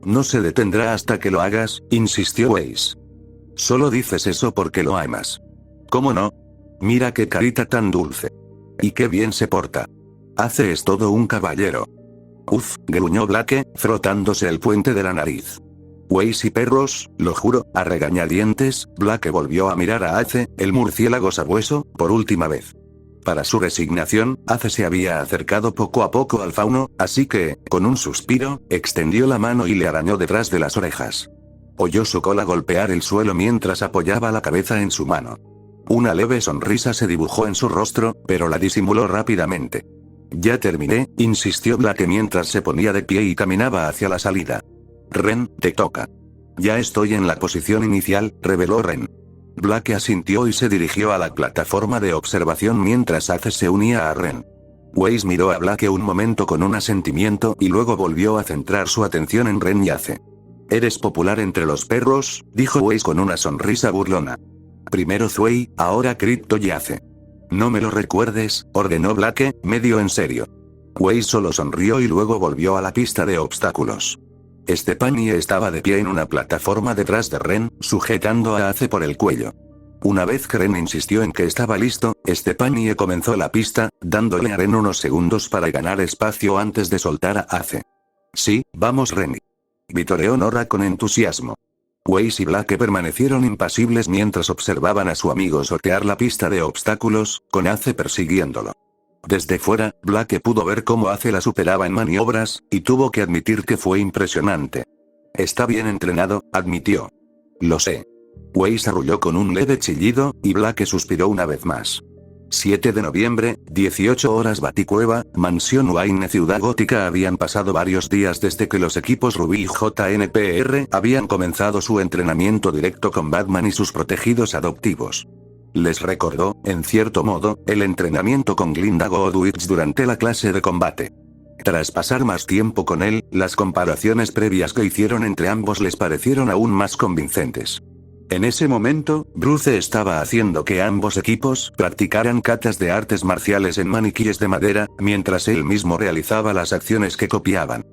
No se detendrá hasta que lo hagas, insistió Weiss. Solo dices eso porque lo amas. ¿Cómo no? Mira qué carita tan dulce. Y qué bien se porta. Ace es todo un caballero. Uf, gruñó Blake, frotándose el puente de la nariz. Weiss y perros, lo juro, a regañadientes, Blake volvió a mirar a Ace, el murciélago sabueso, por última vez. Para su resignación, Ace se había acercado poco a poco al fauno, así que, con un suspiro, extendió la mano y le arañó detrás de las orejas. Oyó su cola golpear el suelo mientras apoyaba la cabeza en su mano. Una leve sonrisa se dibujó en su rostro, pero la disimuló rápidamente. Ya terminé, insistió Blake mientras se ponía de pie y caminaba hacia la salida. Ren, te toca. Ya estoy en la posición inicial, reveló Ren. Blake asintió y se dirigió a la plataforma de observación mientras Ace se unía a Ren. Weiss miró a Blake un momento con un asentimiento y luego volvió a centrar su atención en Ren y Ace. Eres popular entre los perros, dijo Weiss con una sonrisa burlona. Primero Zwei, ahora Crypto y Ace. No me lo recuerdes, ordenó Blake, medio en serio. Weiss solo sonrió y luego volvió a la pista de obstáculos. Stephanie estaba de pie en una plataforma detrás de Ren, sujetando a Ace por el cuello. Una vez que Ren insistió en que estaba listo, Stephanie comenzó la pista, dándole a Ren unos segundos para ganar espacio antes de soltar a Ace. Sí, vamos Ren. Vitoreó Nora con entusiasmo. Weiss y Blake permanecieron impasibles mientras observaban a su amigo sortear la pista de obstáculos, con Ace persiguiéndolo. Desde fuera, Blake pudo ver cómo Ace la superaba en maniobras, y tuvo que admitir que fue impresionante. Está bien entrenado, admitió. Lo sé. Weiss arrulló con un leve chillido, y Blake suspiró una vez más. 7 de noviembre, 18 horas Baticueva, Mansión Wayne Ciudad Gótica. Habían pasado varios días desde que los equipos Ruby y JNPR habían comenzado su entrenamiento directo con Batman y sus protegidos adoptivos. Les recordó, en cierto modo, el entrenamiento con Glinda Godwich durante la clase de combate. Tras pasar más tiempo con él, las comparaciones previas que hicieron entre ambos les parecieron aún más convincentes. En ese momento, Bruce estaba haciendo que ambos equipos practicaran katas de artes marciales en maniquíes de madera, mientras él mismo realizaba las acciones que copiaban.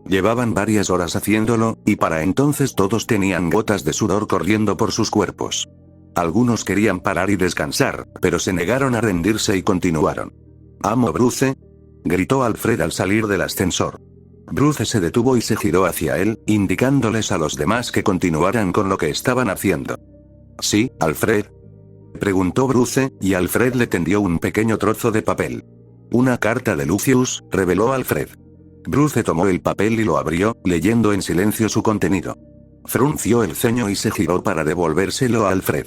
Llevaban varias horas haciéndolo, y para entonces todos tenían gotas de sudor corriendo por sus cuerpos. Algunos querían parar y descansar, pero se negaron a rendirse y continuaron. «¡Amo Bruce!», gritó Alfred al salir del ascensor. Bruce se detuvo y se giró hacia él, indicándoles a los demás que continuaran con lo que estaban haciendo. «¿Sí, Alfred?», preguntó Bruce, y Alfred le tendió un pequeño trozo de papel. «Una carta de Lucius», reveló Alfred. Bruce tomó el papel y lo abrió, leyendo en silencio su contenido. Frunció el ceño y se giró para devolvérselo a Alfred.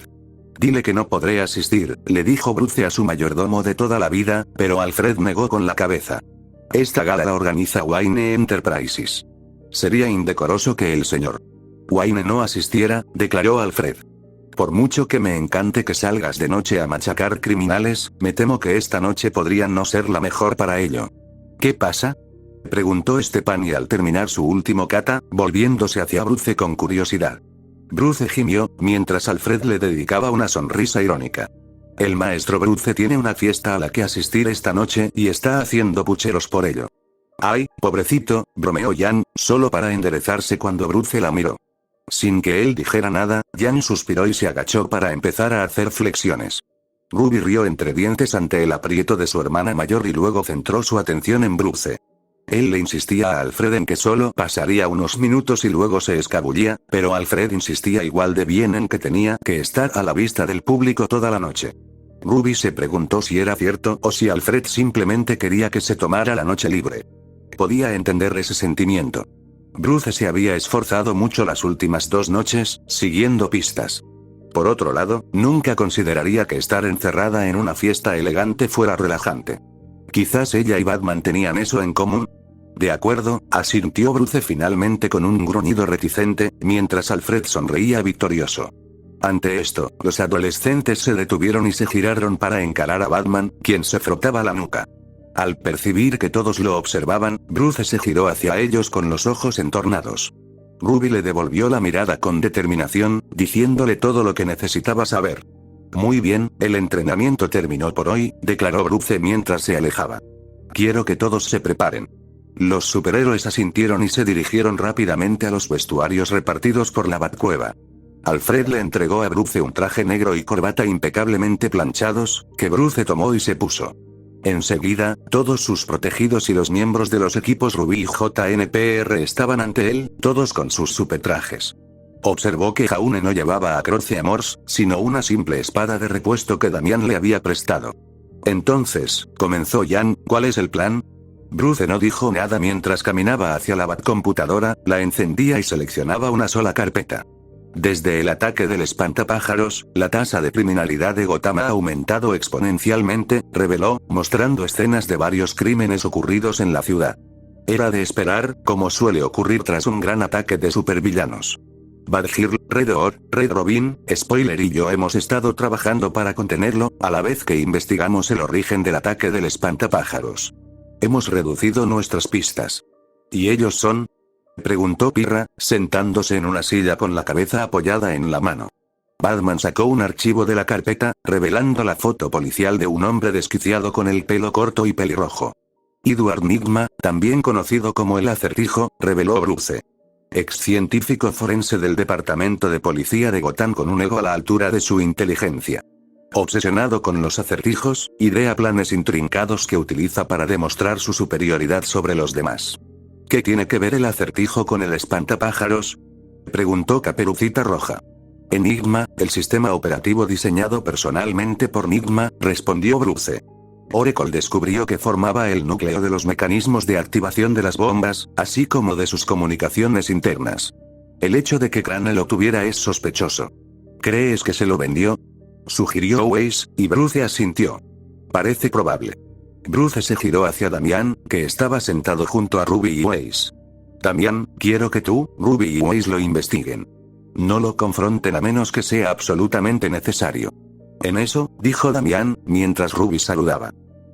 «Dile que no podré asistir», le dijo Bruce a su mayordomo de toda la vida, pero Alfred negó con la cabeza. «Esta gala la organiza Wayne Enterprises. Sería indecoroso que el señor Wayne no asistiera», declaró Alfred. «Por mucho que me encante que salgas de noche a machacar criminales, me temo que esta noche podría no ser la mejor para ello». «¿Qué pasa?», preguntó Stephanie al terminar su último kata, volviéndose hacia Bruce con curiosidad. Bruce gimió, mientras Alfred le dedicaba una sonrisa irónica. «El maestro Bruce tiene una fiesta a la que asistir esta noche y está haciendo pucheros por ello». «Ay, pobrecito», bromeó Jan, solo para enderezarse cuando Bruce la miró. Sin que él dijera nada, Jan suspiró y se agachó para empezar a hacer flexiones. Ruby rió entre dientes ante el aprieto de su hermana mayor y luego centró su atención en Bruce. Él le insistía a Alfred en que solo pasaría unos minutos y luego se escabullía, pero Alfred insistía igual de bien en que tenía que estar a la vista del público toda la noche. Ruby se preguntó si era cierto o si Alfred simplemente quería que se tomara la noche libre. Podía entender ese sentimiento. Bruce se había esforzado mucho las últimas 2 noches, siguiendo pistas. Por otro lado, nunca consideraría que estar encerrada en una fiesta elegante fuera relajante. Quizás ella y Batman tenían eso en común. «De acuerdo», asintió Bruce finalmente con un gruñido reticente, mientras Alfred sonreía victorioso. Ante esto, los adolescentes se detuvieron y se giraron para encarar a Batman, quien se frotaba la nuca. Al percibir que todos lo observaban, Bruce se giró hacia ellos con los ojos entornados. Ruby le devolvió la mirada con determinación, diciéndole todo lo que necesitaba saber. «Muy bien, el entrenamiento terminó por hoy», declaró Bruce mientras se alejaba. «Quiero que todos se preparen». Los superhéroes asintieron y se dirigieron rápidamente a los vestuarios repartidos por la Batcueva. Alfred le entregó a Bruce un traje negro y corbata impecablemente planchados, que Bruce tomó y se puso. Enseguida, todos sus protegidos y los miembros de los equipos Ruby y JNPR estaban ante él, todos con sus supertrajes. Observó que Jaune no llevaba a Croce Amors, sino una simple espada de repuesto que Damián le había prestado. «Entonces», comenzó Jan, «¿cuál es el plan?». Bruce no dijo nada mientras caminaba hacia la Batcomputadora, la encendía y seleccionaba una sola carpeta. Desde el ataque del espantapájaros, la tasa de criminalidad de Gotham ha aumentado exponencialmente, reveló, mostrando escenas de varios crímenes ocurridos en la ciudad. Era de esperar, como suele ocurrir tras un gran ataque de supervillanos. Badger, Red Hood, Red Robin, Spoiler y yo hemos estado trabajando para contenerlo, a la vez que investigamos el origen del ataque del espantapájaros. Hemos reducido nuestras pistas. ¿Y ellos son?, preguntó Pirra, sentándose en una silla con la cabeza apoyada en la mano. Batman sacó un archivo de la carpeta, revelando la foto policial de un hombre desquiciado con el pelo corto y pelirrojo. Edward Nygma, también conocido como el Acertijo, reveló Bruce. Ex científico forense del Departamento de Policía de Gotham con un ego a la altura de su inteligencia. Obsesionado con los acertijos, idea planes intrincados que utiliza para demostrar su superioridad sobre los demás. ¿Qué tiene que ver el acertijo con el espantapájaros?, preguntó Caperucita Roja. Enigma, el sistema operativo diseñado personalmente por Nygma, respondió Bruce. Oracle descubrió que formaba el núcleo de los mecanismos de activación de las bombas, así como de sus comunicaciones internas. El hecho de que Crane lo tuviera es sospechoso. ¿Crees que se lo vendió?, sugirió Weiss, y Bruce asintió. Parece probable. Bruce se giró hacia Damián, que estaba sentado junto a Ruby y Weiss. Damián, quiero que tú, Ruby y Weiss lo investiguen. No lo confronten a menos que sea absolutamente necesario. En eso, dijo Damián, mientras Ruby saludaba.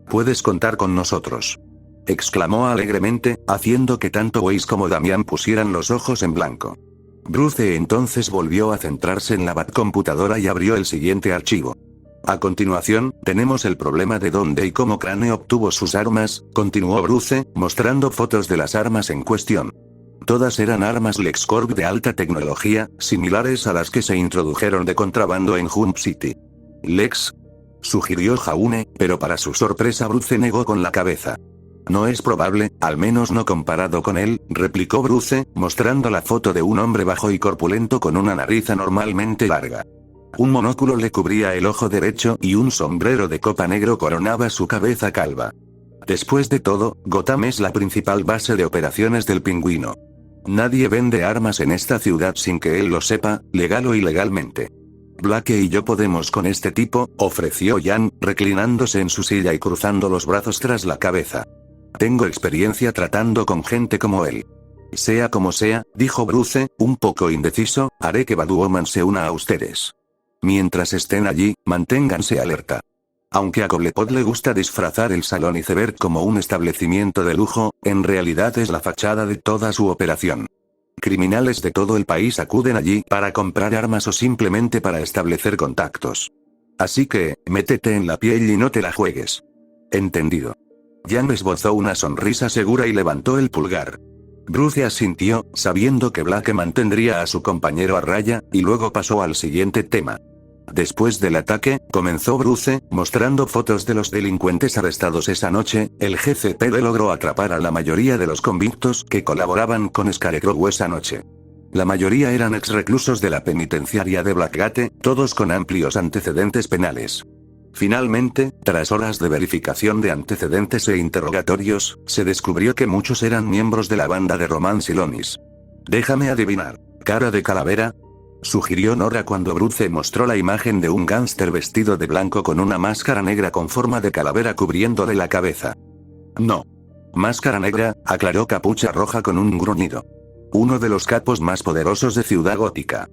Puedes contar con nosotros. Exclamó alegremente, haciendo que tanto Weiss como Damián pusieran los ojos en blanco. Bruce entonces volvió a centrarse en la batcomputadora y abrió el siguiente archivo. A continuación, tenemos el problema de dónde y cómo Crane obtuvo sus armas, continuó Bruce, mostrando fotos de las armas en cuestión. Todas eran armas LexCorp de alta tecnología, similares a las que se introdujeron de contrabando en Hump City. Lex, sugirió Jaune, pero para su sorpresa Bruce negó con la cabeza. No es probable, al menos no comparado con él, replicó Bruce, mostrando la foto de un hombre bajo y corpulento con una nariz anormalmente larga. Un monóculo le cubría el ojo derecho y un sombrero de copa negro coronaba su cabeza calva. Después de todo, Gotham es la principal base de operaciones del Pingüino. Nadie vende armas en esta ciudad sin que él lo sepa, legal o ilegalmente. Blake y yo podemos con este tipo, ofreció Jan, reclinándose en su silla y cruzando los brazos tras la cabeza. Tengo experiencia tratando con gente como él. Sea como sea, dijo Bruce, un poco indeciso, haré que Batwoman se una a ustedes. Mientras estén allí, manténganse alerta. Aunque a Cobblepot le gusta disfrazar el salón iceberg como un establecimiento de lujo, en realidad es la fachada de toda su operación. Criminales de todo el país acuden allí para comprar armas o simplemente para establecer contactos. Así que, métete en la piel y no te la juegues. Entendido. Jan esbozó una sonrisa segura y levantó el pulgar. Bruce asintió, sabiendo que Blake mantendría a su compañero a raya, y luego pasó al siguiente tema. Después del ataque, comenzó Bruce, mostrando fotos de los delincuentes arrestados esa noche, el GCPD logró atrapar a la mayoría de los convictos que colaboraban con Scarecrow esa noche. La mayoría eran ex-reclusos de la penitenciaria de Blackgate, todos con amplios antecedentes penales. Finalmente, tras horas de verificación de antecedentes e interrogatorios, se descubrió que muchos eran miembros de la banda de Roman Silonis. Déjame adivinar, ¿cara de calavera?, sugirió Nora cuando Bruce mostró la imagen de un gángster vestido de blanco con una máscara negra con forma de calavera cubriéndole la cabeza. No. Máscara negra, aclaró Capucha Roja con un gruñido. Uno de los capos más poderosos de Ciudad Gótica.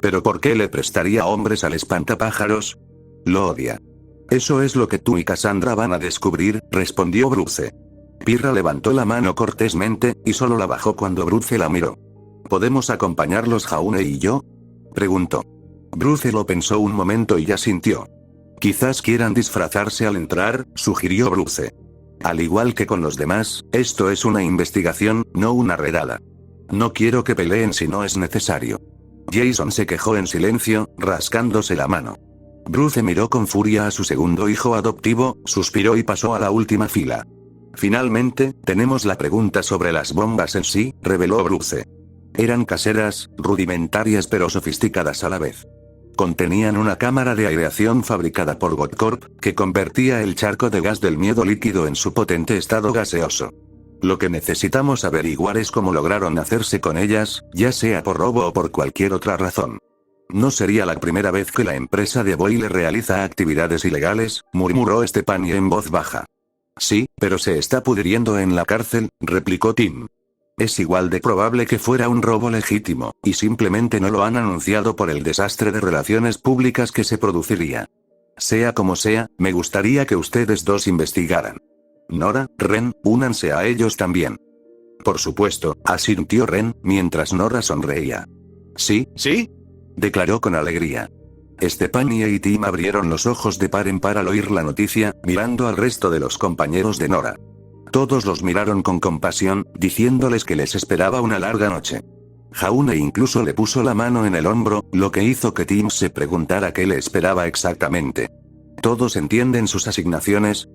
¿Pero por qué le prestaría hombres al espantapájaros? Lo odia. Eso es lo que tú y Cassandra van a descubrir, respondió Bruce. Pirra levantó la mano cortésmente, y solo la bajó cuando Bruce la miró. ¿Podemos acompañarlos Jaune y yo?, preguntó. Bruce lo pensó un momento y asintió. Quizás quieran disfrazarse al entrar, sugirió Bruce. Al igual que con los demás, esto es una investigación, no una redada. No quiero que peleen si no es necesario. Jason se quejó en silencio, rascándose la mano. Bruce miró con furia a su segundo hijo adoptivo, suspiró y pasó a la última fila. Finalmente, tenemos la pregunta sobre las bombas en sí, reveló Bruce. Eran caseras, rudimentarias pero sofisticadas a la vez. Contenían una cámara de aireación fabricada por Godcorp, que convertía el charco de gas del miedo líquido en su potente estado gaseoso. Lo que necesitamos averiguar es cómo lograron hacerse con ellas, ya sea por robo o por cualquier otra razón. No sería la primera vez que la empresa de Boyle realiza actividades ilegales, murmuró Stepanie en voz baja. Sí, pero se está pudriendo en la cárcel, replicó Tim. Es igual de probable que fuera un robo legítimo, y simplemente no lo han anunciado por el desastre de relaciones públicas que se produciría. Sea como sea, me gustaría que ustedes dos investigaran. Nora, Ren, únanse a ellos también. Por supuesto, asintió Ren, mientras Nora sonreía. Sí, sí, declaró con alegría. Stepanie y Tim abrieron los ojos de par en par al oír la noticia, mirando al resto de los compañeros de Nora. Todos los miraron con compasión, diciéndoles que les esperaba una larga noche. Jaune incluso le puso la mano en el hombro, lo que hizo que Tim se preguntara qué le esperaba exactamente. ¿Todos entienden sus asignaciones?,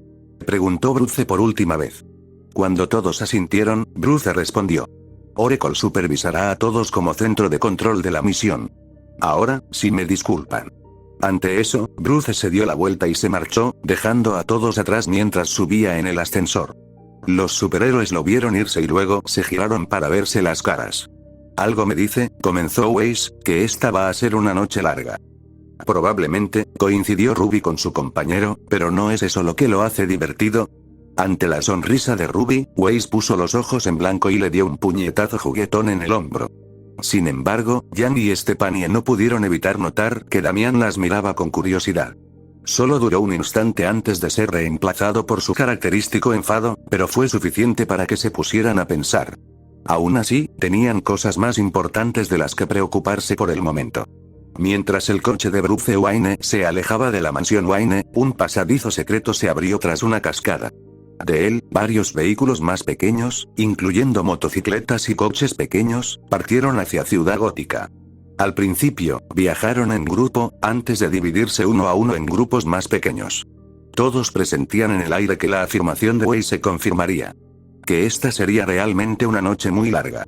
preguntó Bruce por última vez. Cuando todos asintieron, Bruce respondió. Oracle supervisará a todos como centro de control de la misión. Ahora, si me disculpan. Ante eso, Bruce se dio la vuelta y se marchó, dejando a todos atrás mientras subía en el ascensor. Los superhéroes lo vieron irse y luego se giraron para verse las caras. Algo me dice, comenzó Weiss, que esta va a ser una noche larga. Probablemente, coincidió Ruby con su compañero, pero ¿no es eso lo que lo hace divertido? Ante la sonrisa de Ruby, Weiss puso los ojos en blanco y le dio un puñetazo juguetón en el hombro. Sin embargo, Jan y Stepanie no pudieron evitar notar que Damián las miraba con curiosidad. Solo duró un instante antes de ser reemplazado por su característico enfado, pero fue suficiente para que se pusieran a pensar. Aún así, tenían cosas más importantes de las que preocuparse por el momento. Mientras el coche de Bruce Wayne se alejaba de la mansión Wayne, un pasadizo secreto se abrió tras una cascada. De él, varios vehículos más pequeños, incluyendo motocicletas y coches pequeños, partieron hacia Ciudad Gótica. Al principio, viajaron en grupo, antes de dividirse uno a uno en grupos más pequeños. Todos presentían en el aire que la afirmación de Wei se confirmaría. Que esta sería realmente una noche muy larga.